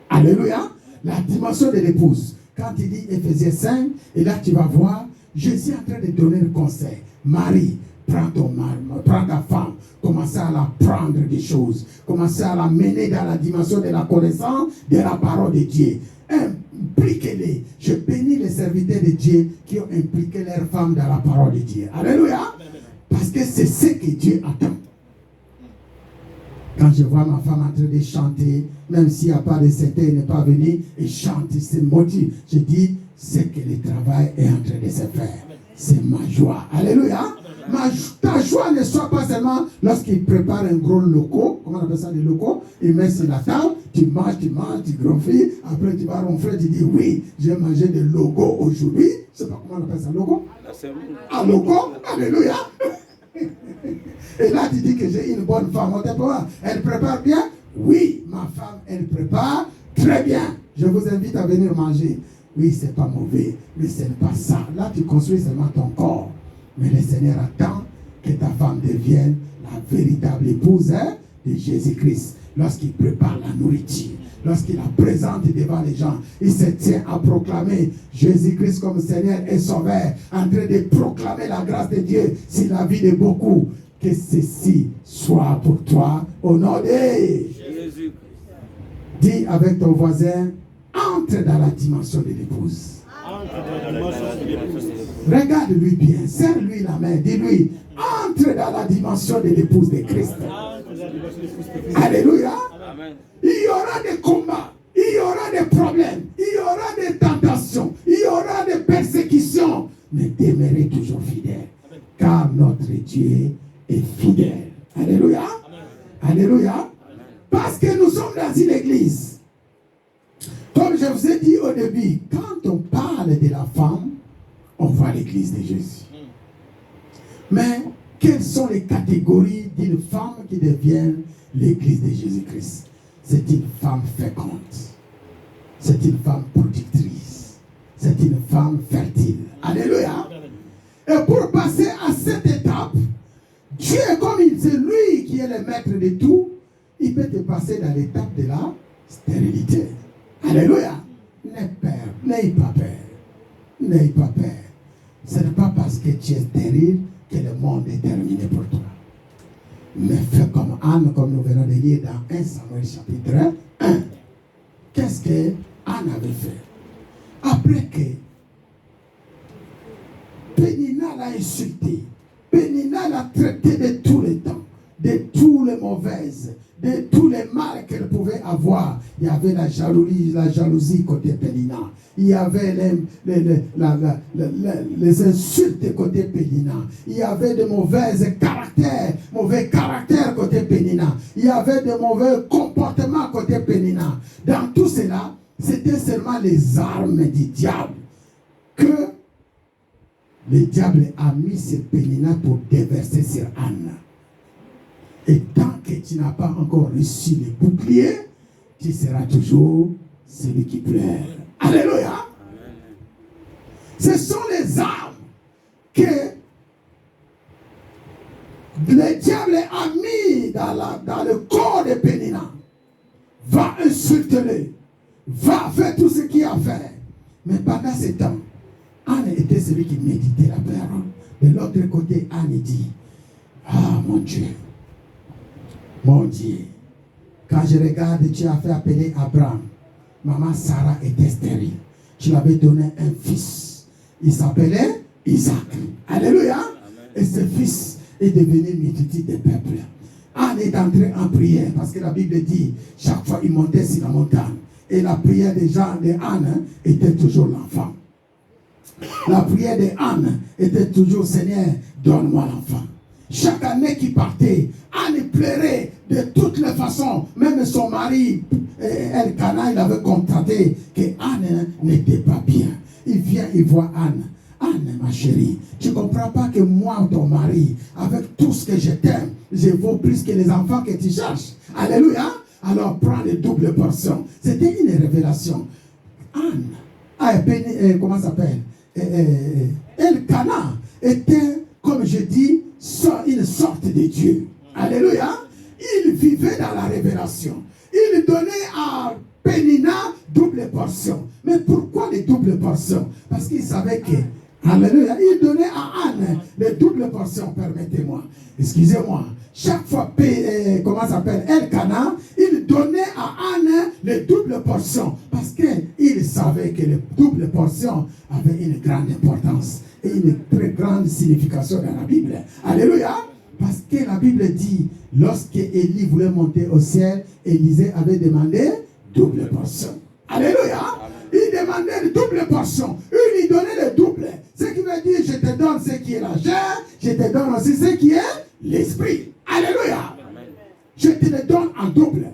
Alléluia. La dimension de l'épouse. Quand il dit Éphésiens 5, et là tu vas voir, Jésus est en train de donner le conseil. Marie, prends ton mari, prends ta femme. Commencez à la prendre des choses. Commencez à la mener dans la dimension de la connaissance de la parole de Dieu. Impliquez-les. Je bénis les serviteurs de Dieu qui ont impliqué leurs femmes dans la parole de Dieu. Alléluia. Parce que c'est ce que Dieu attend. Quand je vois ma femme en train de chanter, même s'il n'y a pas de CT, elle n'est pas venue, et chante, c'est motive. Je dis, c'est que le travail est en train de se faire. C'est ma joie. Alléluia. Ta joie ne soit pas seulement lorsqu'il prépare un gros loco, comment on appelle ça, des locaux, il met sur la table, tu manges, tu gonfles, après tu vas ronfler, tu dis oui, j'ai mangé des logos aujourd'hui. Je ne sais pas comment on appelle ça, logo. Un logo, alléluia. Et là tu dis que j'ai une bonne femme, elle prépare bien? Oui, ma femme, elle prépare très bien. Je vous invite à venir manger. Oui, c'est pas mauvais, mais ce n'est pas ça. Là tu construis seulement ton corps. Mais le Seigneur attend que ta femme devienne la véritable épouse de Jésus-Christ. Lorsqu'il prépare la nourriture, lorsqu'il la présente devant les gens, il se tient à proclamer Jésus-Christ comme Seigneur et Sauveur, en train de proclamer la grâce de Dieu sur la vie de beaucoup. Que ceci soit pour toi au nom de Jésus. Dis avec ton voisin, entre dans la dimension de l'épouse. Regarde-lui bien, serre-lui la main, dis-lui, entre dans la dimension de l'épouse de Christ. Alléluia. Il y aura des combats, il y aura des problèmes, il y aura des tentations, il y aura des persécutions, mais demeurez toujours fidèles, car notre Dieu est fidèle. Alléluia. Alléluia. Parce que nous sommes dans une église. Comme je vous ai dit au début, quand on parle de la femme, on voit l'église de Jésus. Mais quelles sont les catégories d'une femme qui devient l'église de Jésus-Christ? C'est une femme féconde. C'est une femme productrice. C'est une femme fertile. Alléluia. Et pour passer à cette étape, Dieu, comme c'est lui qui est le maître de tout, il peut te passer dans l'étape de la stérilité. Alléluia. N'aie pas peur. N'aie pas peur. Ce n'est pas parce que tu es stérile que le monde est terminé pour toi. Mais fais comme Anne, comme nous venons de lire dans 1 Samuel chapitre 1. Qu'est-ce que Anne avait fait? Après que Pénina l'a insulté, Pénina l'a traité de tous les temps, de tous les mauvaises, de tous les mal qu'elle pouvait avoir. Il y avait la jalousie côté Pénina. Il y avait les insultes côté Pénina. Il y avait de mauvais caractères côté Pénina. Il y avait de mauvais comportements côté Pénina. Dans tout cela, c'était seulement les armes du diable que le diable a mis sur Pénina pour déverser sur Anne. Et tant que tu n'as pas encore reçu les boucliers, tu seras toujours celui qui pleure. Alléluia. Ce sont les armes que le diable a mis dans le corps de Pénina. Va insulter-le. Va faire tout ce qu'il a à faire. Mais pendant ce temps, Anne était celui qui méditait la parole. De l'autre côté, Anne dit, ah mon Dieu, mon Dieu, quand je regarde, tu as fait appeler Abraham. Maman Sarah était stérile. Tu lui avais donné un fils. Il s'appelait Isaac. Alléluia. Amen. Et ce fils est devenu multitude de peuples. Anne est entrée en prière parce que la Bible dit, chaque fois il montait sur la montagne. Et la prière de Anne était toujours l'enfant. La prière de Anne était toujours, Seigneur, donne-moi l'enfant. Chaque année qui partait, Anne pleurait de toutes les façons. Même son mari, Elkana, il avait constaté que Anne n'était pas bien. Il vient, il voit Anne. Anne, ma chérie, tu ne comprends pas que moi, ton mari, avec tout ce que je t'aime, je vaux plus que les enfants que tu cherches. Alléluia. Alors prends les doubles portions. C'était une révélation. Anne, comment ça s'appelle? Elkana était, comme je dis, une sorte de Dieu. Alléluia. Il vivait dans la révélation. Il donnait à Pénina double portion. Mais pourquoi les doubles portions? Parce qu'il savait que, alléluia, il donnait à Anne les doubles portions, permettez-moi. Excusez-moi. Chaque fois, comment ça s'appelle, Elkana, il donnait à Anne les doubles portions. Parce qu'il savait que les doubles portions avaient une grande importance et une très grande signification dans la Bible. Alléluia. Parce que la Bible dit, lorsque Élie voulait monter au ciel, Élisée avait demandé double portion. Alléluia. Il demandait une double portion. Il lui donnait le double. Ce qui veut dire, je te donne ce qui est la chair, je te donne aussi ce qui est l'esprit. Alléluia. Amen. Je te le donne en double.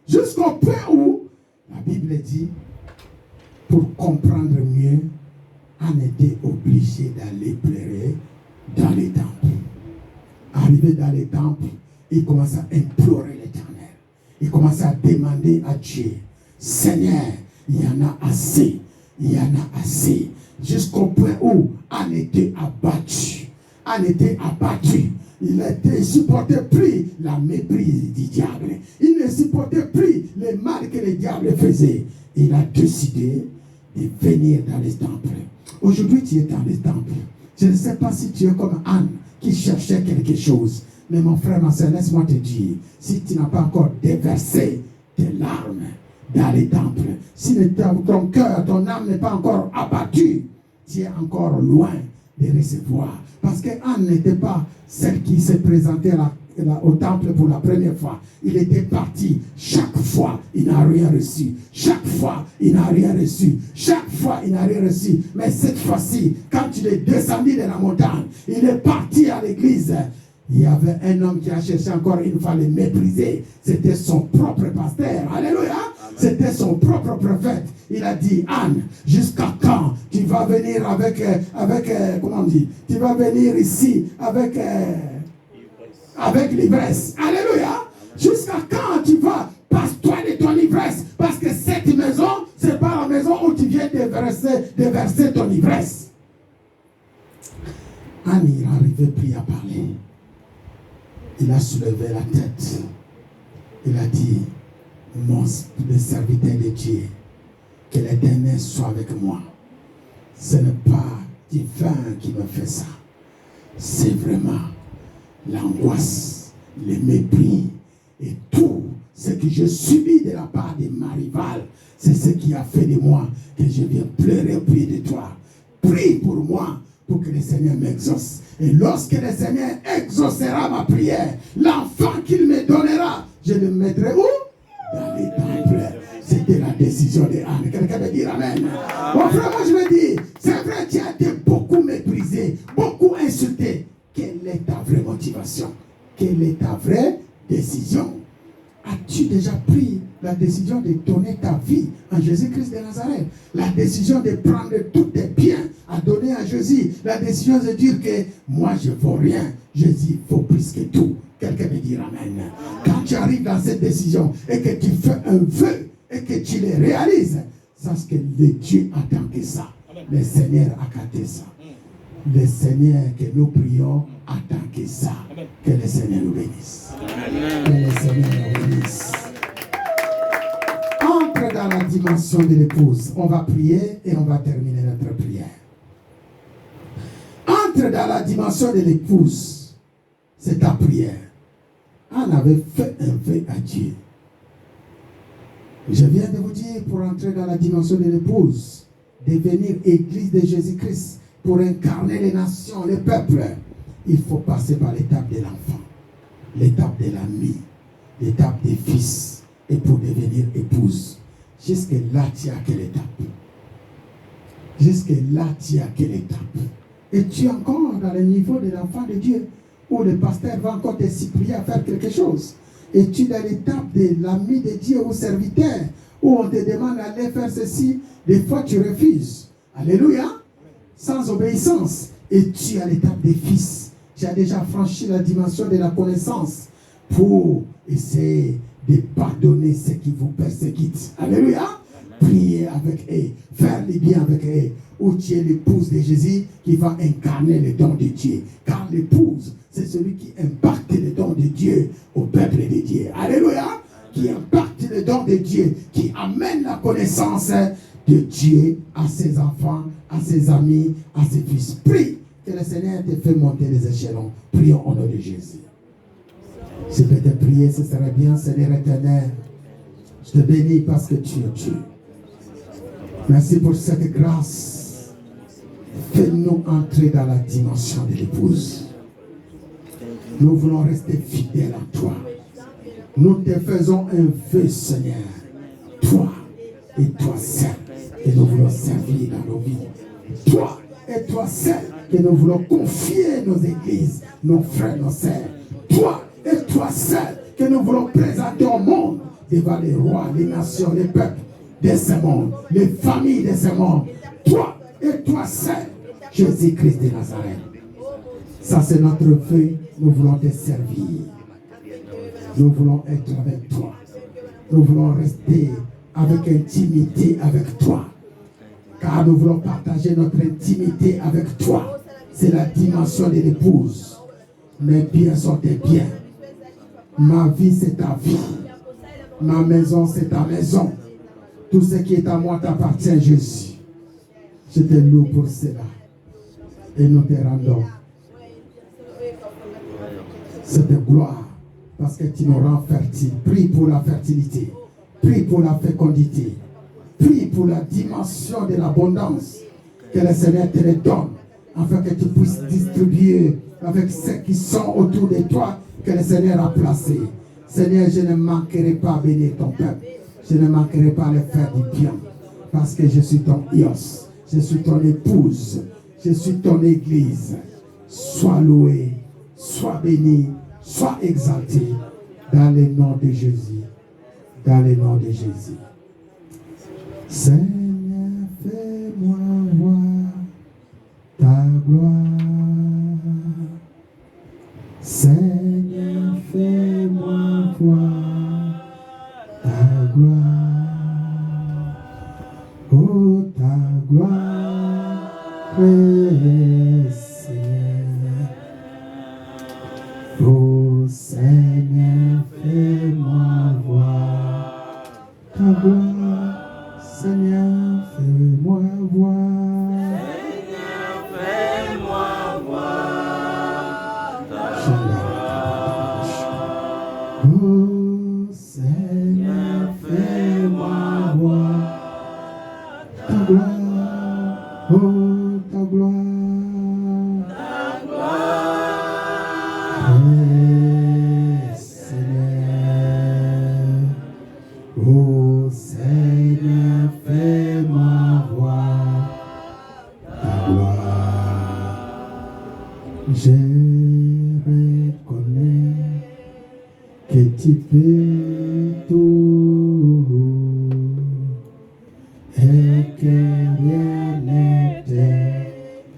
Jusqu'au point où la Bible dit, pour comprendre mieux, on était obligé d'aller pleurer dans les temples. Arrivé dans les temples, il commence à implorer l'Éternel. Il commence à demander à Dieu, Seigneur, il y en a assez. Il y en a assez. Jusqu'au point où on était abattu. On était abattu. Il ne supportait plus la méprise du diable. Il ne supportait plus le mal que le diable faisait. Il a décidé de venir dans les temples. Aujourd'hui, tu es dans les temples. Je ne sais pas si tu es comme Anne qui cherchait quelque chose. Mais mon frère, ma soeur, laisse-moi te dire, si tu n'as pas encore déversé tes larmes dans les temples, si ton cœur, ton âme n'est pas encore abattue, tu es encore loin de recevoir. Parce que Anne n'était pas celle qui s'est présentée au temple pour la première fois, il était parti. Chaque fois, il n'a rien reçu. Chaque fois, il n'a rien reçu. Chaque fois, il n'a rien reçu. Mais cette fois-ci, quand il est descendu de la montagne, il est parti à l'église. Il y avait un homme qui a cherché encore une fois à le mépriser. C'était son propre pasteur. Alléluia. C'était son propre prophète. Il a dit, Anne, jusqu'à quand tu vas venir avec comment on dit, tu vas venir ici avec l'ivresse. Alléluia. Jusqu'à quand tu vas, passe-toi de ton ivresse. Parce que cette maison, c'est pas la maison où tu viens déverser ton ivresse. Anne, il est arrivé, puis à parler. Il a soulevé la tête. Il a dit, le serviteur de Dieu, que l'Éternel soit avec moi. Ce n'est pas du vin qui me fait ça. C'est vraiment l'angoisse, le mépris et tout ce que je subis de la part de ma rivale. C'est ce qui a fait de moi que je viens pleurer au pied de toi. Prie pour moi pour que le Seigneur m'exauce. Et lorsque le Seigneur exaucera ma prière, l'enfant qu'il me donnera, je le mettrai où? Dans les temples. C'était la décision de Anne. Quelqu'un veut dire Amen. Bon frère, moi je me dis, c'est vrai, tu as été beaucoup méprisé, beaucoup insulté. Quelle est ta vraie motivation? Quelle est ta vraie décision? As-tu déjà pris la décision de donner ta vie à Jésus-Christ de Nazareth? La décision de prendre tous tes biens à donner à Jésus. La décision de dire que moi je ne vaux rien. Jésus vaut plus que tout. Quelqu'un me dire Amen. Quand tu arrives dans cette décision et que tu fais un vœu et que tu le réalises, sache que le Dieu attend que ça. Le Seigneur a gâté ça. Le Seigneur que nous prions attend que ça. Que le Seigneur nous bénisse. Que le Seigneur nous bénisse. Entre dans la dimension de l'épouse. On va prier et on va terminer notre prière. Entre dans la dimension de l'épouse. C'est ta prière. Anne avait fait un vœu à Dieu. Je viens de vous dire, pour entrer dans la dimension de l'épouse, devenir église de Jésus-Christ, pour incarner les nations, les peuples, il faut passer par l'étape de l'enfant, l'étape de l'ami, l'étape des fils, et pour devenir épouse. Jusque-là, tu as quelle étape? Jusque-là, tu as quelle étape? Et tu es encore dans le niveau de l'enfant de Dieu, où le pasteur va encore te supplier à faire quelque chose. Et tu es dans l'étape de l'ami de Dieu ou serviteur, où on te demande d'aller faire ceci, des fois tu refuses. Alléluia. Sans obéissance. Et tu es à l'étape des fils. Tu as déjà franchi la dimension de la connaissance pour essayer de pardonner ceux qui vous persécutent. Alléluia. Prier avec eux, faire les biens avec eux. Où tu es l'épouse de Jésus qui va incarner le don de Dieu. Car l'épouse, c'est celui qui impacte le don de Dieu au peuple de Dieu. Alléluia. Qui impacte le don de Dieu, qui amène la connaissance de Dieu à ses enfants, à ses amis, à ses fils. Prie que le Seigneur te fait monter les échelons. Prions au nom de Jésus. Je peux te prier, ce serait bien, Seigneur éternel. Je te bénis parce que tu es Dieu. Merci pour cette grâce. Fais-nous entrer dans la dimension de l'épouse. Nous voulons rester fidèles à toi. Nous te faisons un vœu, Seigneur. Toi et toi seul que nous voulons servir dans nos vies. Toi et toi seul que nous voulons confier nos églises, nos frères, nos sœurs. Toi et toi seul que nous voulons présenter au monde devant les rois, les nations, les peuples de ce monde, les familles de ce monde. Toi et toi seul, Jésus-Christ de Nazareth. Ça c'est notre vœu. Nous voulons te servir. Nous voulons être avec toi. Nous voulons rester avec intimité avec toi. Car nous voulons partager notre intimité avec toi. C'est la dimension de l'épouse. Mes biens sont tes biens. Ma vie c'est ta vie. Ma maison c'est ta maison. Tout ce qui est à moi t'appartient, Jésus. Je te loue pour cela. Et nous te rendons cette gloire. Parce que tu nous rends fertile. Prie pour la fertilité. Prie pour la fécondité. Prie pour la dimension de l'abondance. Que le Seigneur te le donne. Afin que tu puisses distribuer avec ceux qui sont autour de toi que le Seigneur a placés. Seigneur, je ne manquerai pas à bénir ton peuple. Je ne manquerai pas à le faire du bien. Parce que je suis ton Ios. Je suis ton épouse. Je suis ton église. Sois loué, sois béni, sois exalté dans le nom de Jésus. Dans le nom de Jésus. Seigneur, fais-moi voir ta gloire. Seigneur, fais-moi voir ta gloire. Oh, ta gloire, Seigneur. Oh, Seigneur, fais-moi voir ta gloire. Seigneur, fais-moi voir. Seigneur, fais-moi voir ta gloire. Oh, Seigneur, fais-moi voir ta gloire. Oh, ta gloire. Ta gloire. Seigneur. Oh, Seigneur, fais-moi voir ta gloire. Je reconnais que tu peux tout et que rien n'était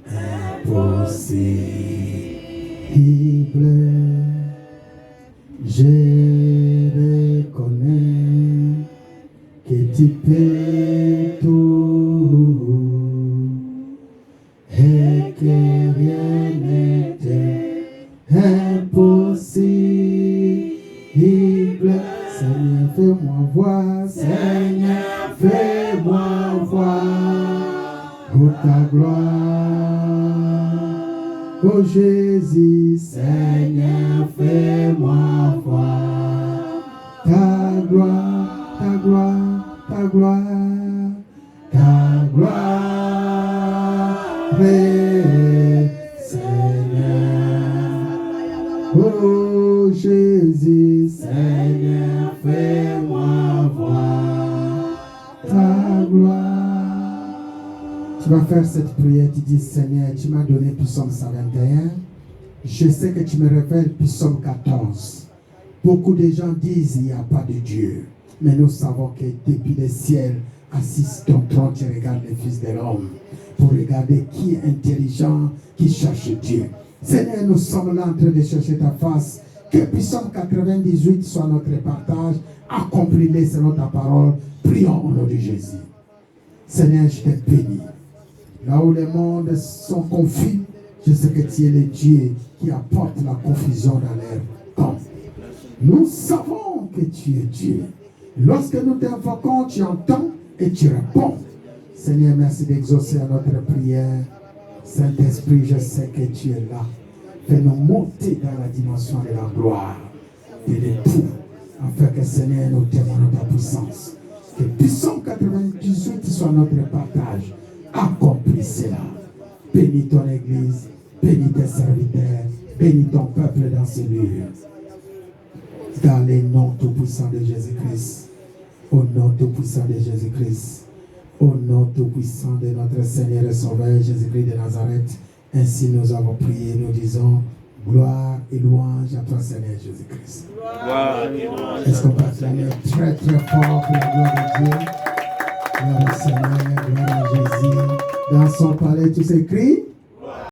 impossible. Je reconnais que tu peux tout et que rien n'était impossible. Seigneur, fais-moi voir. Seigneur, fais-moi voir oh, ta gloire. Oh Jésus, Seigneur, fais-moi voir ta gloire, ta gloire, ta gloire, ta gloire, Seigneur. Oh Jésus, Seigneur, fais-moi voir ta gloire. Tu vas faire cette prière, tu dis Seigneur, tu m'as donné Psaume 121. Je sais que tu me révèles Psaume 14. Beaucoup de gens disent il n'y a pas de Dieu. Mais nous savons que depuis le ciel, assis sur ton trône, tu regardes les fils de l'homme pour regarder qui est intelligent, qui cherche Dieu. Seigneur, nous sommes là en train de chercher ta face. Que Psaume 98 soit notre partage. Accomplis-les selon ta parole. Prions au nom de Jésus. Seigneur, je te bénis. Là où les mondes sont confus, je sais que tu es le Dieu qui apporte la confusion dans l'air. Comme nous savons que tu es Dieu. Lorsque nous t'invoquons, tu entends et tu réponds. Seigneur, merci d'exaucer à notre prière. Saint-Esprit, je sais que tu es là. Fais-nous monter dans la dimension de la gloire et de tout, afin que Seigneur nous témoigne ta puissance. Que Psaume 98 soit notre partage. Accomplis cela. Bénis ton Église, bénis tes serviteurs, bénis ton peuple dans ce lieu. Dans le nom tout-puissant de Jésus-Christ. Au nom tout-puissant de Jésus-Christ. Au nom tout-puissant de notre Seigneur et Sauveur Jésus-Christ de Nazareth. Ainsi nous avons prié, nous disons gloire et louange à toi Seigneur Jésus-Christ. Est-ce qu'on peut acclamer très très fort pour la gloire de Dieu? Gloire au Seigneur, gloire à Jésus. Dans son palais, tout s'écrit.